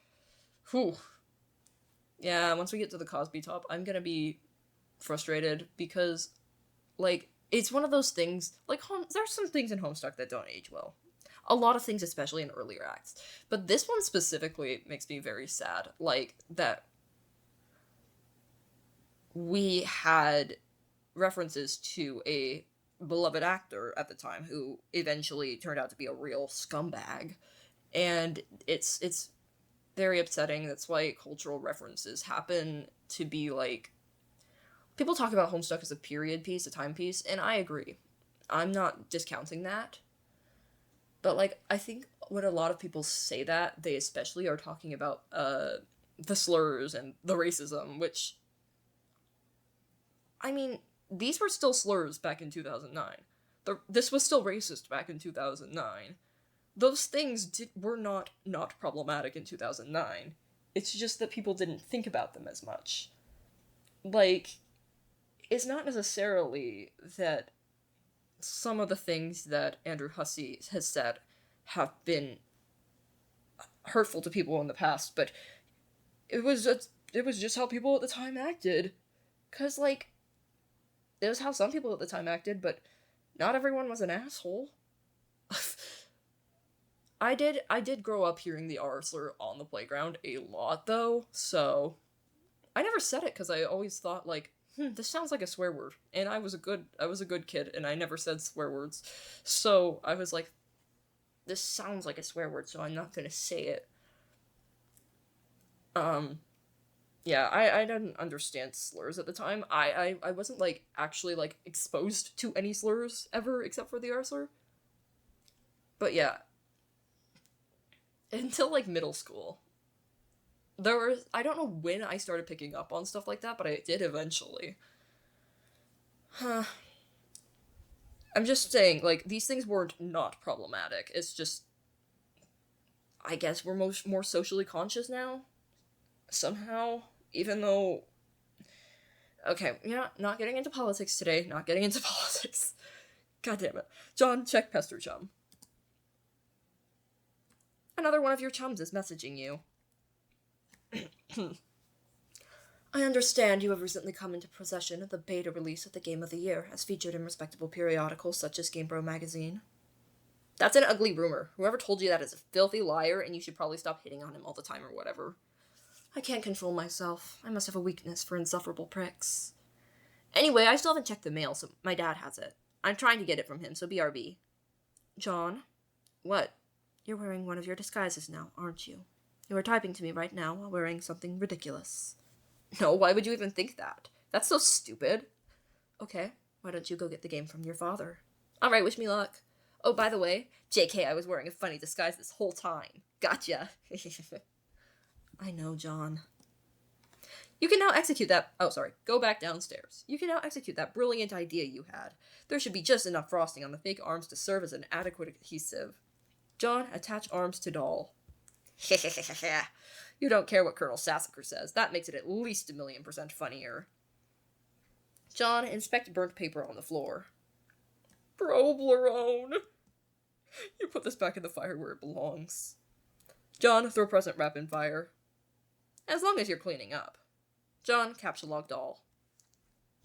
Whew. Yeah, once we get to the Cosby top, I'm gonna be frustrated because, like, it's one of those things, like, there's some things in Homestuck that don't age well. A lot of things, especially in earlier acts. But this one specifically makes me very sad. Like, that we had references to a beloved actor at the time who eventually turned out to be a real scumbag. And it's very upsetting. That's why cultural references happen to be like, people talk about Homestuck as a period piece, a timepiece, and I agree. I'm not discounting that. But like, I think when a lot of people say that, they especially are talking about the slurs and the racism, which, I mean, these were still slurs back in 2009. This was still racist back in 2009. Those things were not problematic in 2009. It's just that people didn't think about them as much. Like, it's not necessarily that some of the things that Andrew Hussey has said have been hurtful to people in the past, but it was just how people at the time acted. Cause like, it was how some people at the time acted, but not everyone was an asshole. I did grow up hearing the R slur on the playground a lot though, so I never said it because I always thought like, this sounds like a swear word, and I was a good kid, and I never said swear words, so I was like, this sounds like a swear word, so I'm not gonna say it. Um, yeah, I didn't understand slurs at the time. I wasn't like actually like exposed to any slurs ever except for the R slur. But yeah, until like middle school, there was, I don't know when I started picking up on stuff like that, but I did eventually. Huh. I'm just saying, like, these things weren't not problematic. It's just, I guess we're more socially conscious now, somehow. Even though, okay, yeah, not getting into politics today. Not getting into politics. God damn it, John, check Pester Chum. Another one of your chums is messaging you. I understand you have recently come into possession of the beta release of the Game of the Year, as featured in respectable periodicals such as GamePro magazine. That's an ugly rumor. Whoever told you that is a filthy liar, and you should probably stop hitting on him all the time or whatever. I can't control myself. I must have a weakness for insufferable pricks. Anyway, I still haven't checked the mail, so my dad has it. I'm trying to get it from him, so BRB. John? What? You're wearing one of your disguises now, aren't you? You are typing to me right now while wearing something ridiculous. No, why would you even think that? That's so stupid. Okay, why don't you go get the game from your father? Alright, wish me luck. Oh, by the way, JK, I was wearing a funny disguise this whole time. Gotcha. I know, John. You can now execute that. Oh, sorry. Go back downstairs. You can now execute that brilliant idea you had. There should be just enough frosting on the fake arms to serve as an adequate adhesive. John, attach arms to doll. You don't care what Colonel Sassacre says. That makes it at least 1,000,000% funnier. John, inspect burnt paper on the floor. Problerone. You put this back in the fire where it belongs. John, throw present wrap in fire. As long as you're cleaning up. John, capture log doll.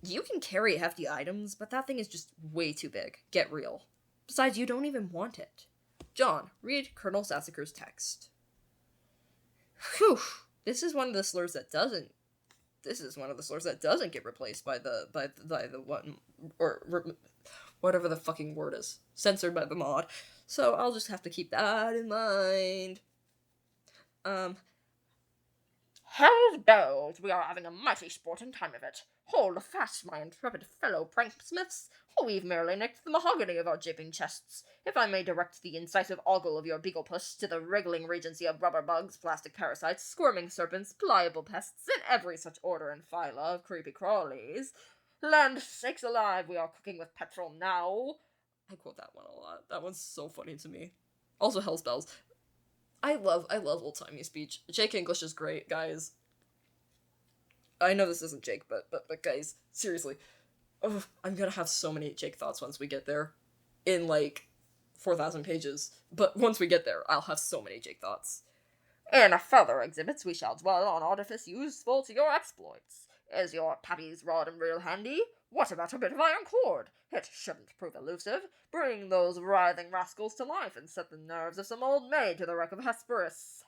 You can carry hefty items, but that thing is just way too big. Get real. Besides, you don't even want it. John, read Colonel Sassacre's text. Whew. This is one of the slurs that doesn't get replaced by the one, or whatever the fucking word is, censored by the mod. So I'll just have to keep that in mind. Hell's bells, we are having a mighty sporting time of it. Hold fast, my intrepid fellow pranksmiths, for we've merely nicked the mahogany of our japing chests. If I may direct the incisive ogle of your beaglepuss to the wriggling regency of rubber bugs, plastic parasites, squirming serpents, pliable pests, and every such order and phyla of creepy crawlies. Land sakes alive, we are cooking with petrol now. I quote that one a lot. That one's so funny to me. Also, Hell's Bells. I love old-timey speech. Jake English is great, guys. I know this isn't Jake, but guys, seriously. Oh, I'm gonna have so many Jake thoughts once we get there. In, like, 4,000 pages. But once we get there, I'll have so many Jake thoughts. In further exhibits, we shall dwell on artifice useful to your exploits. Is your pappy's rod and reel handy? What about a bit of iron cord? It shouldn't prove elusive. Bring those writhing rascals to life and set the nerves of some old maid to the wreck of Hesperus.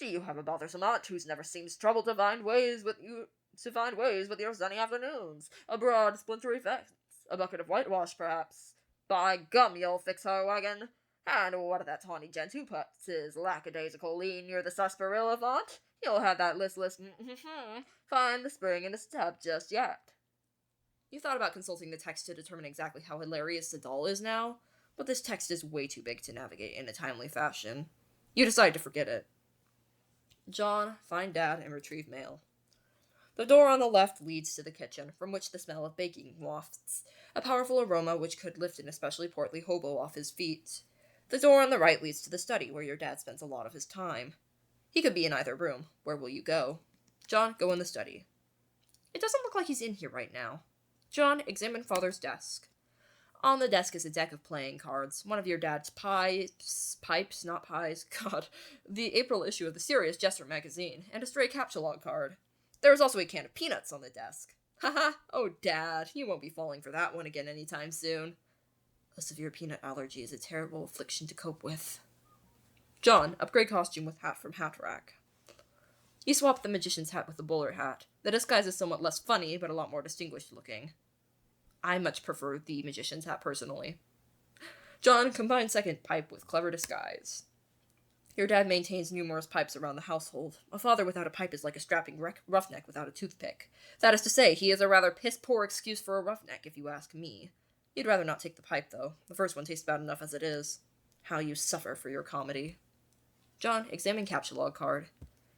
Do you have a bothersome aunt who's never seems troubled to find ways with you to find ways with your sunny afternoons. A broad, splintery fence. A bucket of whitewash, perhaps. By gum, you'll fix her wagon. And what of that tawny gent who puts his lackadaisical lean near the sarsaparilla font? You'll have that listless find the spring in his step just yet. You thought about consulting the text to determine exactly how hilarious the doll is now, but this text is way too big to navigate in a timely fashion. You decide to forget it. John, find Dad, and retrieve mail. The door on the left leads to the kitchen, from which the smell of baking wafts, a powerful aroma which could lift an especially portly hobo off his feet. The door on the right leads to the study, where your dad spends a lot of his time. He could be in either room. Where will you go? John, go in the study. It doesn't look like he's in here right now. John, examine Father's desk. On the desk is a deck of playing cards, one of your dad's pipes, not pies, God, the April issue of the Serious Jester magazine, and a stray capsulog card. There is also a can of peanuts on the desk. Haha, oh Dad, you won't be falling for that one again anytime soon. A severe peanut allergy is a terrible affliction to cope with. John, upgrade costume with hat from Hat Rack. You swap the magician's hat with the bowler hat. The disguise is somewhat less funny, but a lot more distinguished looking. I much prefer the magician's hat personally. John, combine second pipe with clever disguise. Your dad maintains numerous pipes around the household. A father without a pipe is like a strapping roughneck without a toothpick. That is to say, he is a rather piss-poor excuse for a roughneck, if you ask me. You'd rather not take the pipe, though. The first one tastes bad enough as it is. How you suffer for your comedy. John, examine capsulog card.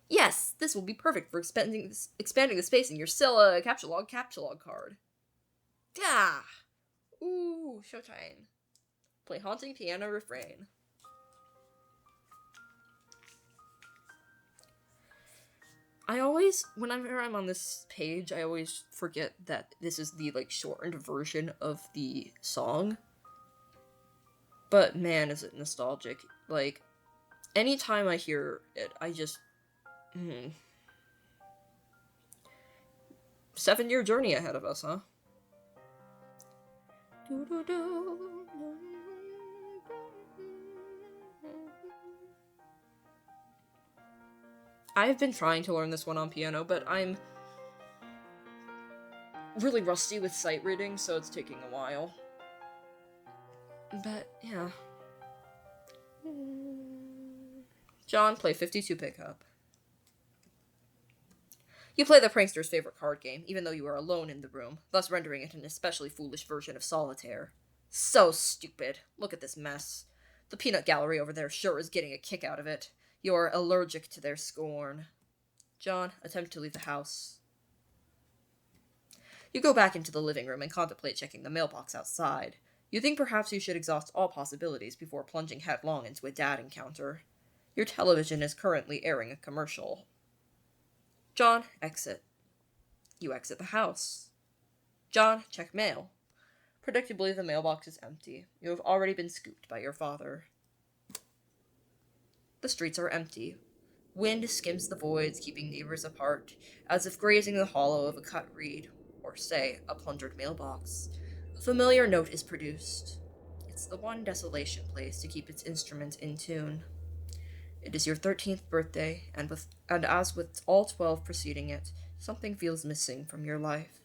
Yes, this will be perfect for expanding the space in your Scylla capsulog card. Ah! Ooh, showtime. Play haunting piano refrain. Whenever I'm on this page, I always forget that this is the, shortened version of the song. But man, is it nostalgic. Anytime I hear it, I just... 7-year journey ahead of us, huh? I've been trying to learn this one on piano, but I'm really rusty with sight reading, so it's taking a while. But, yeah. John, play 52 pickup. You play the prankster's favorite card game, even though you are alone in the room, thus rendering it an especially foolish version of solitaire. So stupid. Look at this mess. The peanut gallery over there sure is getting a kick out of it. You're allergic to their scorn. John, attempt to leave the house. You go back into the living room and contemplate checking the mailbox outside. You think perhaps you should exhaust all possibilities before plunging headlong into a dad encounter. Your television is currently airing a commercial. John, exit. You exit the house. John, check mail. Predictably, the mailbox is empty. You have already been scooped by your father. The streets are empty. Wind skims the voids, keeping neighbors apart, as if grazing the hollow of a cut reed, or, say, a plundered mailbox. A familiar note is produced. It's the one desolation plays to keep its instrument in tune. It is your 13th birthday, and as with all 12 preceding it, something feels missing from your life.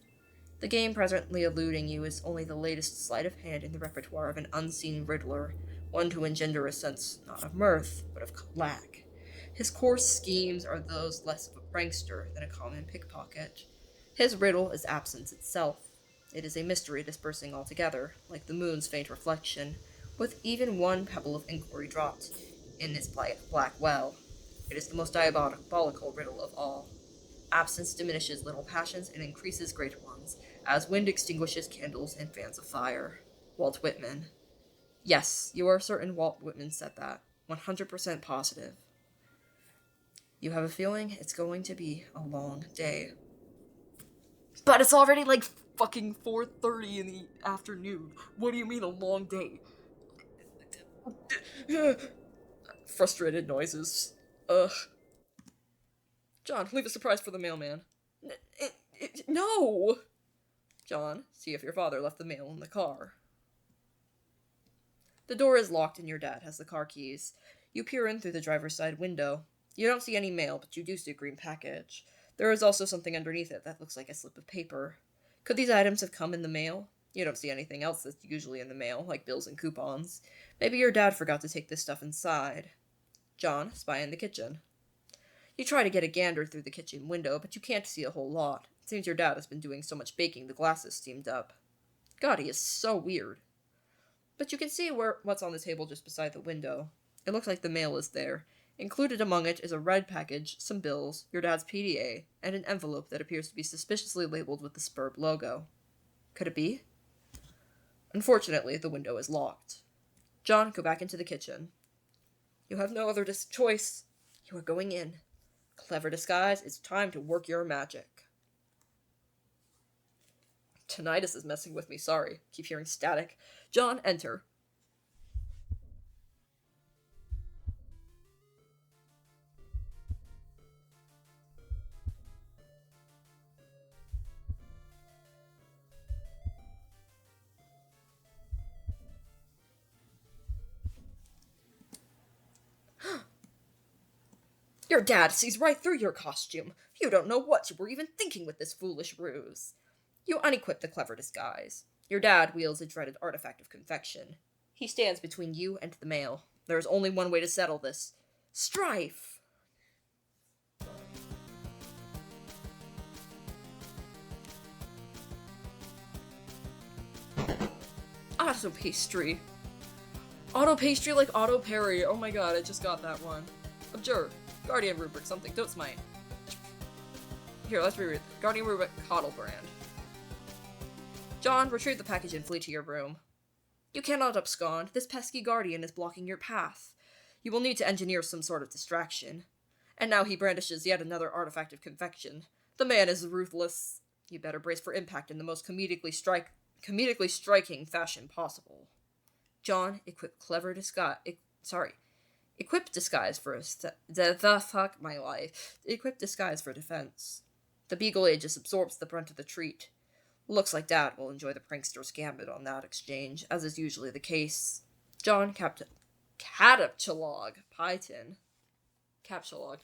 The game presently eluding you is only the latest sleight of hand in the repertoire of an unseen riddler, one to engender a sense not of mirth, but of lack. His coarse schemes are those less of a prankster than a common pickpocket. His riddle is absence itself. It is a mystery dispersing altogether, like the moon's faint reflection, with even one pebble of inquiry dropped in its black well. It is the most diabolical riddle of all. Absence diminishes little passions and increases great ones, as wind extinguishes candles and fans of fire. Walt Whitman. Yes, you are certain Walt Whitman said that. 100% positive. You have a feeling it's going to be a long day. But it's already fucking 4:30 in the afternoon. What do you mean a long day? Frustrated noises. Ugh. John, leave a surprise for the mailman. No! John, see if your father left the mail in the car. The door is locked and your dad has the car keys. You peer in through the driver's side window. You don't see any mail, but you do see a green package. There is also something underneath it that looks like a slip of paper. Could these items have come in the mail? You don't see anything else that's usually in the mail, like bills and coupons. Maybe your dad forgot to take this stuff inside. John, spy in the kitchen. You try to get a gander through the kitchen window, but you can't see a whole lot. It seems your dad has been doing so much baking the glasses steamed up. God, he is so weird. But you can see what's on the table just beside the window. It looks like the mail is there. Included among it is a red package, some bills, your dad's PDA, and an envelope that appears to be suspiciously labeled with the Spurb logo. Could it be? Unfortunately, the window is locked. John, go back into the kitchen. You have no other choice. You are going in. Clever disguise, it's time to work your magic. Tinnitus is messing with me, sorry. Keep hearing static. John, enter. Your dad sees right through your costume. You don't know what you were even thinking with this foolish ruse. You unequip the clever disguise. Your dad wields a dreaded artifact of confection. He stands between you and the mail. There is only one way to settle this. Strife! Auto pastry. Auto pastry like auto parry. Oh my god, I just got that one. Observe. Guardian rubric something. Don't smite. Here, let's reread. Guardian rubric coddle brand. John, retrieve the package and flee to your room. You cannot abscond. This pesky guardian is blocking your path. You will need to engineer some sort of distraction. And now he brandishes yet another artifact of confection. The man is ruthless. You better brace for impact in the most comedically striking fashion possible. John, equip Equip disguise for fuck my life. Equip disguise for defense. The Beagle Aegis absorbs the brunt of the treat. Looks like Dad will enjoy the prankster's gambit on that exchange, as is usually the case. John, Catapchalog. Python. Captchalog.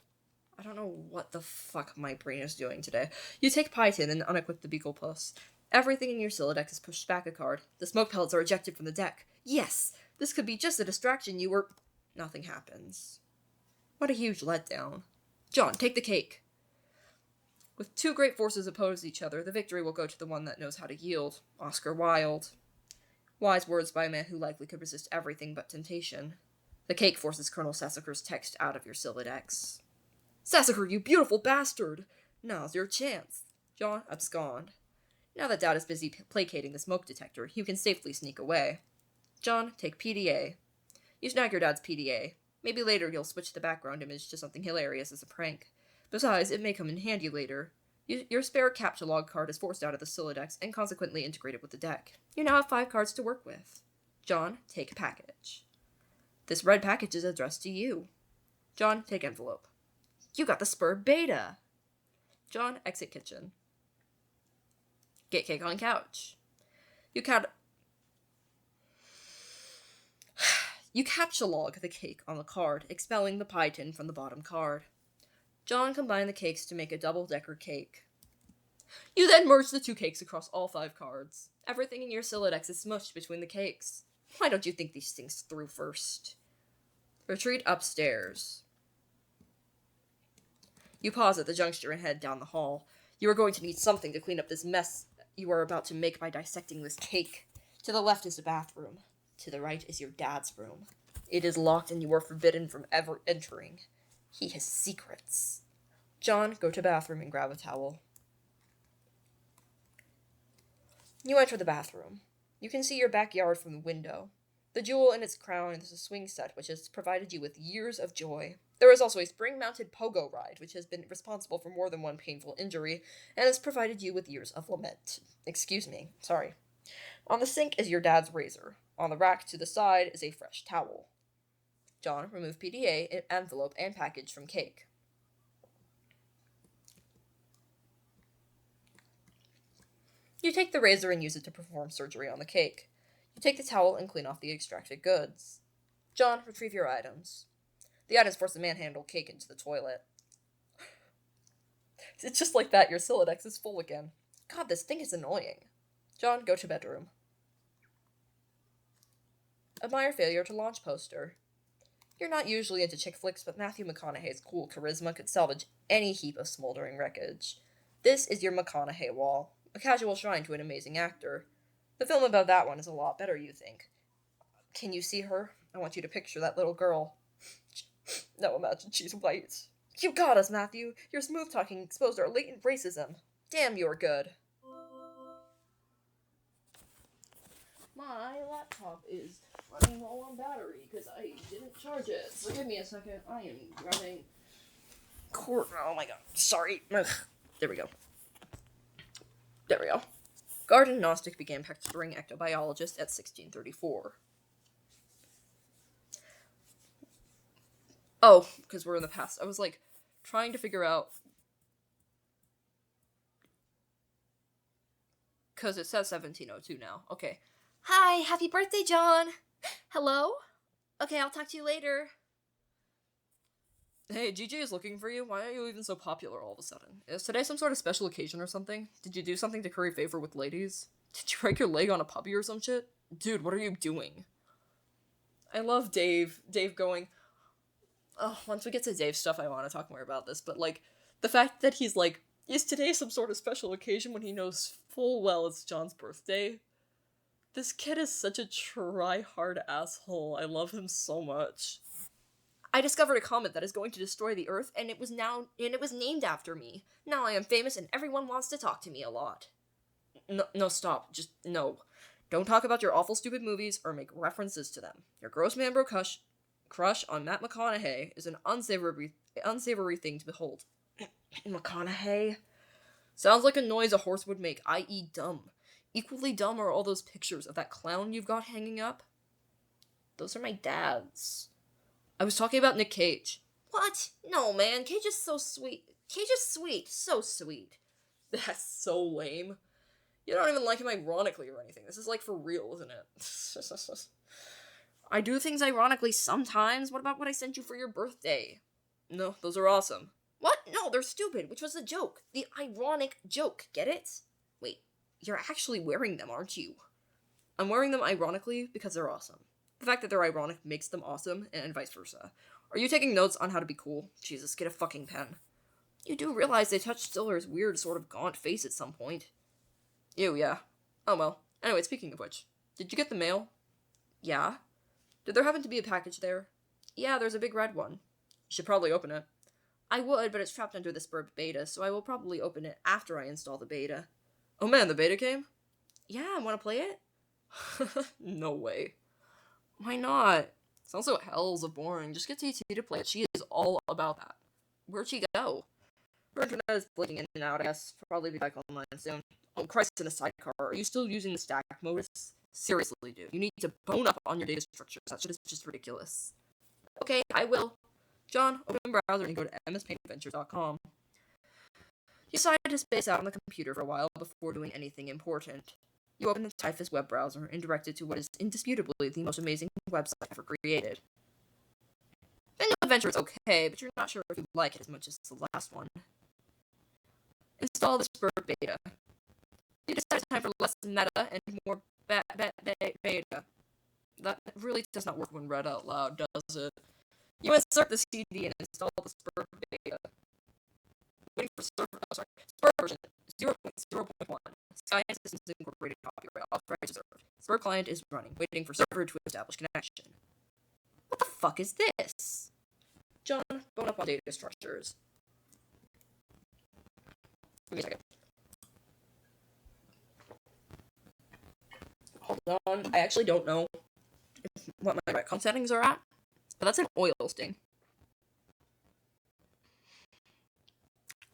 I don't know what the fuck my brain is doing today. You take Python and unequip the Beagle Puss. Everything in your Sylladex is pushed back a card. The smoke pellets are ejected from the deck. Yes! This could be just a distraction you were... Nothing happens. What a huge letdown. John, take the cake. With two great forces opposed each other, the victory will go to the one that knows how to yield. Oscar Wilde. Wise words by a man who likely could resist everything but temptation. The cake forces Colonel Sassacre's text out of your Sylladex. Sassacre, you beautiful bastard! Now's your chance. John, abscond. Now that Dad is busy placating the smoke detector, you can safely sneak away. John, take PDA. You snag your dad's PDA. Maybe later you'll switch the background image to something hilarious as a prank. Besides, it may come in handy later. Your spare Captchalog card is forced out of the Sylladex and consequently integrated with the deck. You now have 5 cards to work with. John, take package. This red package is addressed to you. John, take envelope. You got the Spurb Beta! John, exit kitchen. Get cake on couch. You captchalog the cake on the card, expelling the pie tin from the bottom card. John combined the cakes to make a double-decker cake. You then merge the 2 cakes across all 5 cards. Everything in your Sylladex is smushed between the cakes. Why don't you think these things through first? Retreat upstairs. You pause at the juncture and head down the hall. You are going to need something to clean up this mess you are about to make by dissecting this cake. To the left is the bathroom. To the right is your dad's room. It is locked and you are forbidden from ever entering. He has secrets. John, go to bathroom and grab a towel. You enter the bathroom. You can see your backyard from the window. The jewel in its crown is a swing set which has provided you with years of joy. There is also a spring-mounted pogo ride which has been responsible for more than one painful injury and has provided you with years of lament. On the sink is your dad's razor. On the rack to the side is a fresh towel. John, remove PDA, envelope, and package from cake. You take the razor and use it to perform surgery on the cake. You take the towel and clean off the extracted goods. John, retrieve your items. The items force the manhandled cake into the toilet. It's just like that, your Silodex is full again. God, this thing is annoying. John, go to bedroom. Admire failure to launch poster. You're not usually into chick flicks, but Matthew McConaughey's cool charisma could salvage any heap of smoldering wreckage. This is your McConaughey wall, a casual shrine to an amazing actor. The film about that one is a lot better, you think. Can you see her? I want you to picture that little girl. Now imagine she's white. You got us, Matthew. Your smooth talking exposed our latent racism. Damn, you're good. My laptop is running low on battery because I didn't charge it. So give me a second. I am grabbing cord. Oh my god. Sorry. Ugh. There we go. There we go. Garden Gnostic began pectoring ectobiologist at 1634. Oh, because we're in the past. I was like trying to figure out. Because it says 1702 now. Okay. Hi, happy birthday, John. Hello? Okay, I'll talk to you later. Hey, GJ is looking for you. Why are you even so popular all of a sudden? Is today some sort of special occasion or something? Did you do something to curry favor with ladies? Did you break your leg on a puppy or some shit? Dude, what are you doing? I love Dave. Dave going, oh, once we get to Dave stuff, I want to talk more about this, but, like, the fact that he's like, is today some sort of special occasion when he knows full well it's John's birthday? This kid is such a try-hard asshole. I love him so much. I discovered a comet that is going to destroy the Earth, and it was named after me. Now I am famous, and everyone wants to talk to me a lot. No, stop. Just, no. Don't talk about your awful stupid movies, or make references to them. Your gross man bro crush on Matt McConaughey is an unsavory thing to behold. McConaughey? Sounds like a noise a horse would make, i.e. dumb. Equally dumb are all those pictures of that clown you've got hanging up. Those are my dad's. I was talking about Nick Cage. What? No, man, Cage is so sweet. Cage is sweet. So sweet. That's so lame. You don't even like him ironically or anything. This is like for real, isn't it? I do things ironically sometimes. What about what I sent you for your birthday? No, those are awesome. What? No, they're stupid, which was the joke. The ironic joke, get it? Wait, you're actually wearing them, aren't you? I'm wearing them ironically because they're awesome. The fact that they're ironic makes them awesome, and vice versa. Are you taking notes on how to be cool? Jesus, get a fucking pen. You do realize they touched Stiller's weird sort of gaunt face at some point. Ew, yeah. Oh well. Anyway, speaking of which, did you get the mail? Yeah. Did there happen to be a package there? Yeah, there's a big red one. You should probably open it. I would, but it's trapped under the Spurb beta, so I will probably open it after I install the beta. Oh man, the beta came? Yeah, wanna play it? No way. Why not? Sounds so hells of boring. Just get TT to play it. She is all about that. Where'd she go? Her internet is blinking in and out, I guess. Probably be back online soon. Oh, Christ in a sidecar. Are you still using the stack modus? Seriously, dude. You need to bone up on your data structures. That shit is just ridiculous. Okay, I will. John, open browser and go to mspaintadventures.com. You decided to space out on the computer for a while before doing anything important. You open the Typhus web browser and direct it to what is indisputably the most amazing website ever created. The new adventure is okay, but you're not sure if you like it as much as the last one. Install the Spur beta. You decide it's time for less meta and more beta. That really does not work when read out loud, does it? You insert the CD and install the Spur beta. Waiting for Spur version 0.0.1. Sky Systems Incorporated copyright authorized reserved. Spur client is running, waiting for server to establish connection. What the fuck is this? John, bone up on data structures. Give me a second. Hold on, I actually don't know what my retcon settings are at, but that's an oil sting.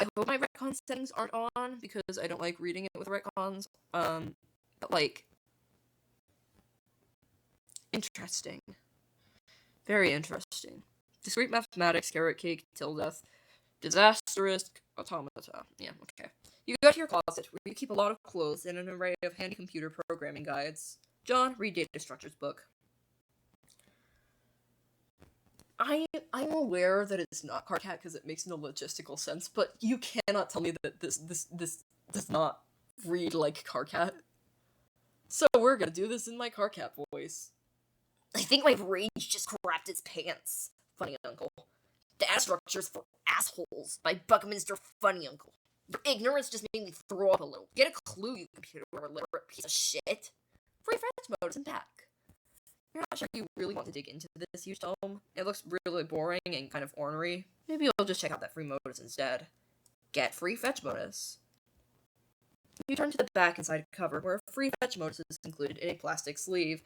I hope my retcon settings aren't on, because I don't like reading it with retcons, but, like, interesting. Very interesting. Discrete mathematics, carrot cake, till death, disastrous automata. Yeah, okay. You go to your closet, where you keep a lot of clothes and an array of handy computer programming guides. John, read Data Structures book. I'm aware that it's not Carcat because it makes no logistical sense, but you cannot tell me that this does not read like Carcat. So we're gonna do this in my Carcat voice. I think my rage just crapped its pants. Funny Uncle. Data Structures for Assholes by Buckminster Funny Uncle. Your ignorance just made me throw up a little. Get a clue, you computer illiterate piece of shit. Free fetch mode is in back. You're not sure you really want to dig into this huge tome? It looks really boring and kind of ornery. Maybe you'll just check out that free modus instead. Get free fetch modus. You turn to the back inside cover, where a free fetch modus is included in a plastic sleeve.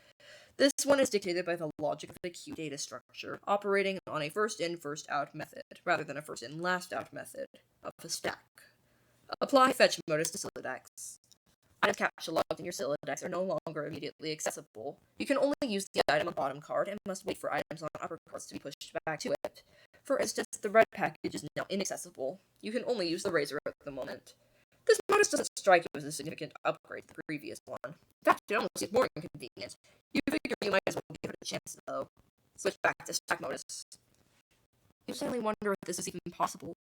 This one is dictated by the logic of the queue data structure, operating on a first-in, first-out method, rather than a first-in, last-out method of a stack. Apply fetch modus to Sylladex. Items cataloged in your Sylladex are no longer immediately accessible. You can only use the item on bottom card and must wait for items on upper cards to be pushed back to it. For instance, the red package is now inaccessible. You can only use the razor at the moment. This modus doesn't strike you as a significant upgrade to the previous one. In fact, it almost seems more inconvenient. You figure you might as well give it a chance, though. Switch back to stack modus. You suddenly wonder if this is even possible.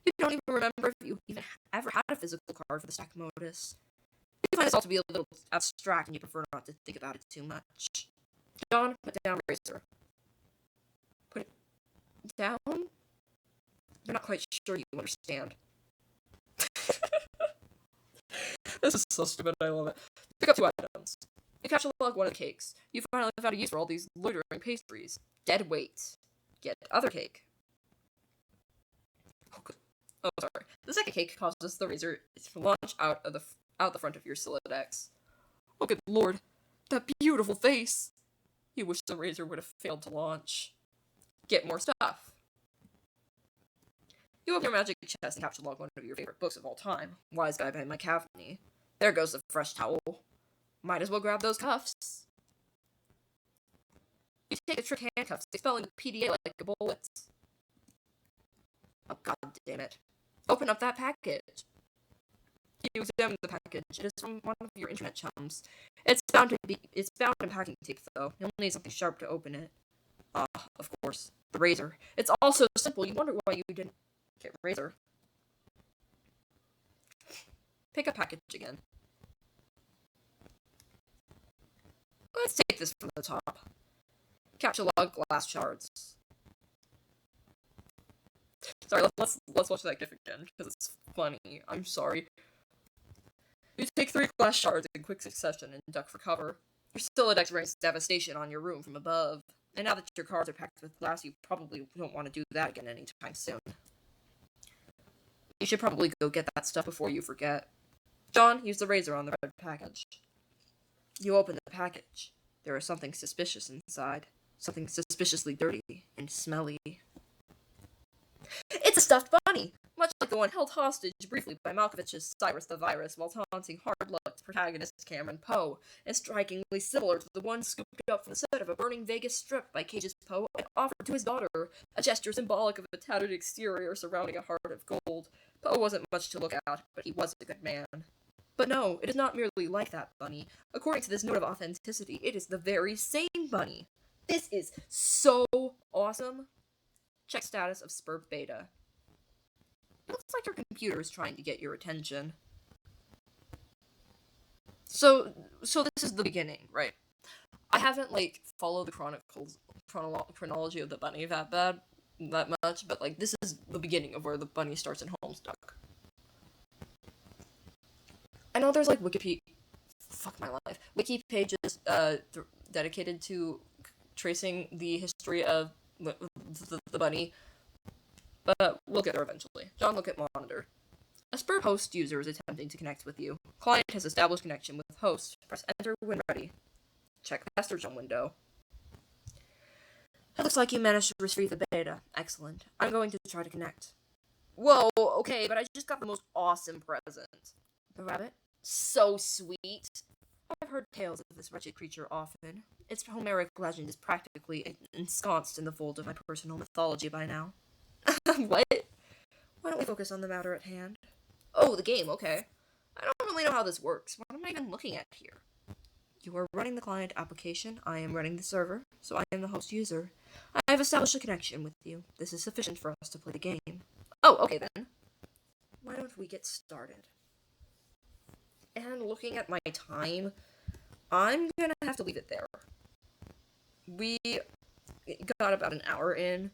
You don't even remember if you even ever had a physical card for the stack modus. You find this all to be a little abstract, and you prefer not to think about it too much. John, put down razor. Put it down? You're not quite sure you understand. This is so stupid, I love it. Pick up 2 items. You catalog one of the cakes. You finally found a use for all these loitering pastries. Dead weight. Get other cake. Oh, sorry. The second cake causes the razor to launch out the front of your Sylladex. Oh, good lord. That beautiful face. You wish the razor would have failed to launch. Get more stuff. You open your magic chest and catalog one of your favorite books of all time, Wise Guy by Mike Cavney. There goes the fresh towel. Might as well grab those cuffs. You take the trick handcuffs, expelling the PDA like a bullet. Oh, god damn it. Open up that package. You examine the package. It is from one of your internet chums. It's bound in packing tape, though. You'll need something sharp to open it. Of course, the razor. It's all so simple, you wonder why you didn't get razor. Pick up package again. Let's take this from the top. Catalog glass shards. Sorry, let's watch that gif again, because it's funny. I'm sorry. You take 3 glass shards in quick succession and duck for cover. Your Sylladex rains devastation on your room from above, and now that your cards are packed with glass, you probably don't want to do that again anytime soon. You should probably go get that stuff before you forget. John, use the razor on the red package. You open the package. There is something suspicious inside. Something suspiciously dirty and smelly. It's a stuffed bunny! Much like the one held hostage briefly by Malkovich's Cyrus the Virus while taunting hard-lucked protagonist Cameron Poe, and strikingly similar to the one scooped up from the set of a burning Vegas strip by Cage's Poe and offered to his daughter, a gesture symbolic of a tattered exterior surrounding a heart of gold. Poe wasn't much to look at, but he was a good man. But no, it is not merely like that bunny. According to this note of authenticity, it is the very same bunny. This is so awesome. Check status of Spur Beta. It looks like your computer is trying to get your attention. So this is the beginning, right? I haven't, followed the chronology of the bunny that much, but, this is the beginning of where the bunny starts in Homestuck. I know there's, wiki pages, dedicated to tracing the history of the bunny, but we'll get there eventually. John, look at monitor. A Spur host user is attempting to connect with you. Client has established connection with host. Press enter when ready. Check master jump window. It looks like you managed to retrieve the beta. Excellent. I'm going to try to connect. Whoa, okay, but I just got the most awesome present. The rabbit? So sweet. I've heard tales of this wretched creature often. Its Homeric legend is practically ensconced in the fold of my personal mythology by now. What? Why don't we focus on the matter at hand? Oh, the game, okay. I don't really know how this works. What am I even looking at here? You are running the client application, I am running the server, so I am the host user. I have established a connection with you. This is sufficient for us to play the game. Oh, okay then. Why don't we get started? And looking at my time, I'm gonna have to leave it there. We got about an hour in.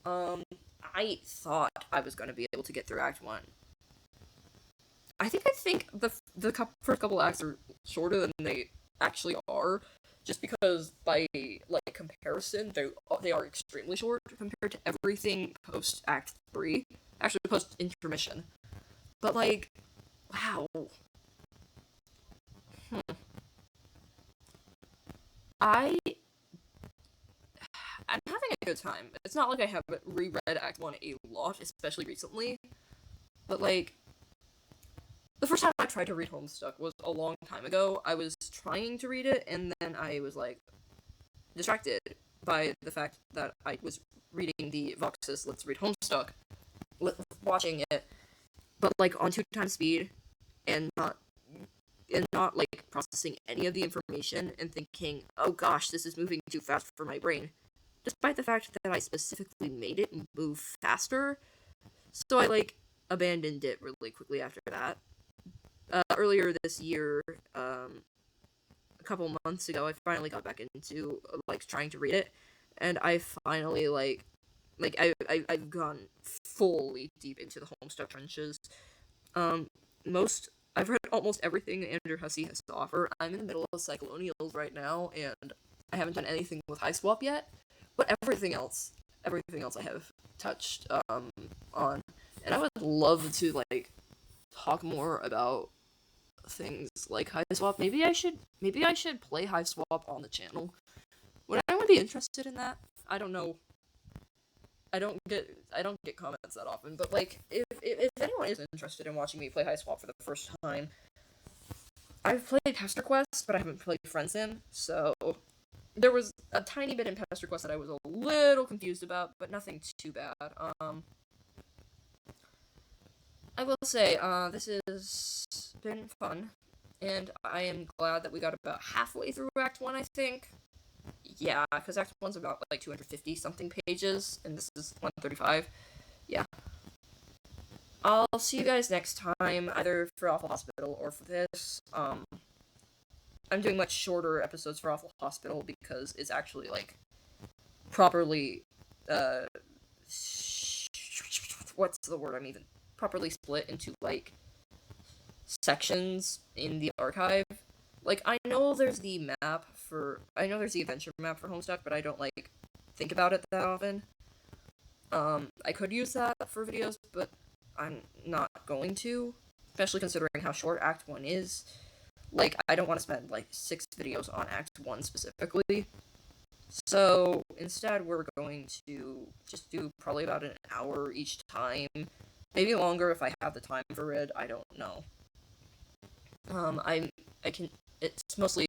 I thought I was gonna be able to get through Act 1. I think the first couple acts are shorter than they actually are, just because by like comparison they are extremely short compared to everything post Act 3, actually post intermission. But like, wow. I I'm having a good time. It's not like I haven't reread Act 1 a lot, especially recently. But like, the first time I tried to read Homestuck was a long time ago. I was trying to read it, and then I was like distracted by the fact that I was reading the Vox's Let's Read Homestuck, watching it, but like on 2 times speed, and not like processing any of the information and thinking, oh gosh, this is moving too fast for my brain. Despite the fact that I specifically made it move faster, so I like abandoned it really quickly after that. Earlier this year, a couple months ago, I finally got back into like trying to read it, and I finally I've gone fully deep into the Homestuck trenches. I've read almost everything Andrew Hussey has to offer. I'm in the middle of Cyclonials right now, and I haven't done anything with High Swap yet, but everything else I have touched on, and I would love to like talk more about things like High Swap. Maybe I should play High Swap on the channel. Would anyone be interested in that? I don't know. I don't get comments that often, but like if anyone is interested in watching me play High Swap for the first time, I've played Pester Quest, but I haven't played Friendsim, so there was a tiny bit in Pester Quest that I was a little confused about, but nothing too bad. I will say, this has been fun, and I am glad that we got about halfway through Act 1, I think. Yeah, because Act 1's about, like, 250-something pages, and this is 135. Yeah. I'll see you guys next time, either for Awful Hospital or for this. I'm doing much shorter episodes for Awful Hospital because it's actually, like, properly, what's the word I'm even... properly split into, like, sections in the archive. Like, I know there's the adventure map for Homestuck, but I don't, like, think about it that often. I could use that for videos, but I'm not going to, especially considering how short Act 1 is. Like, I don't want to spend, like, 6 videos on Act 1 specifically. So, instead, we're going to just do probably about an hour each time. Maybe longer if I have the time for it, I don't know. It's mostly,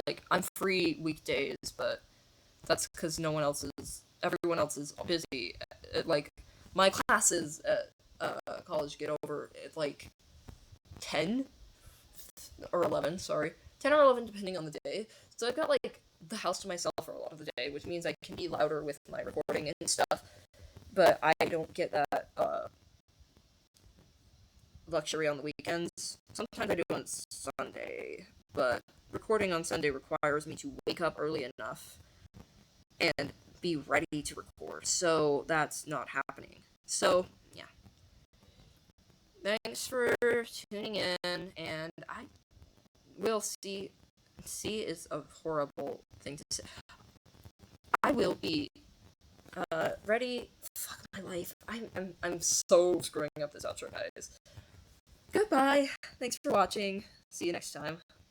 like, I'm free weekdays, but that's because everyone else is busy. Like, my classes at college get over at, like, 10 or 11, sorry. 10 or 11, depending on the day. So I've got, like, the house to myself for a lot of the day, which means I can be louder with my recording and stuff. But I don't get that, luxury on the weekends. Sometimes I do on Sunday, but recording on Sunday requires me to wake up early enough and be ready to record, so that's not happening. So, yeah. Thanks for tuning in, and I will see is a horrible thing to say. I will be ready. Fuck my life. I'm so screwing up this outro, guys. Goodbye. Thanks for watching. See you next time.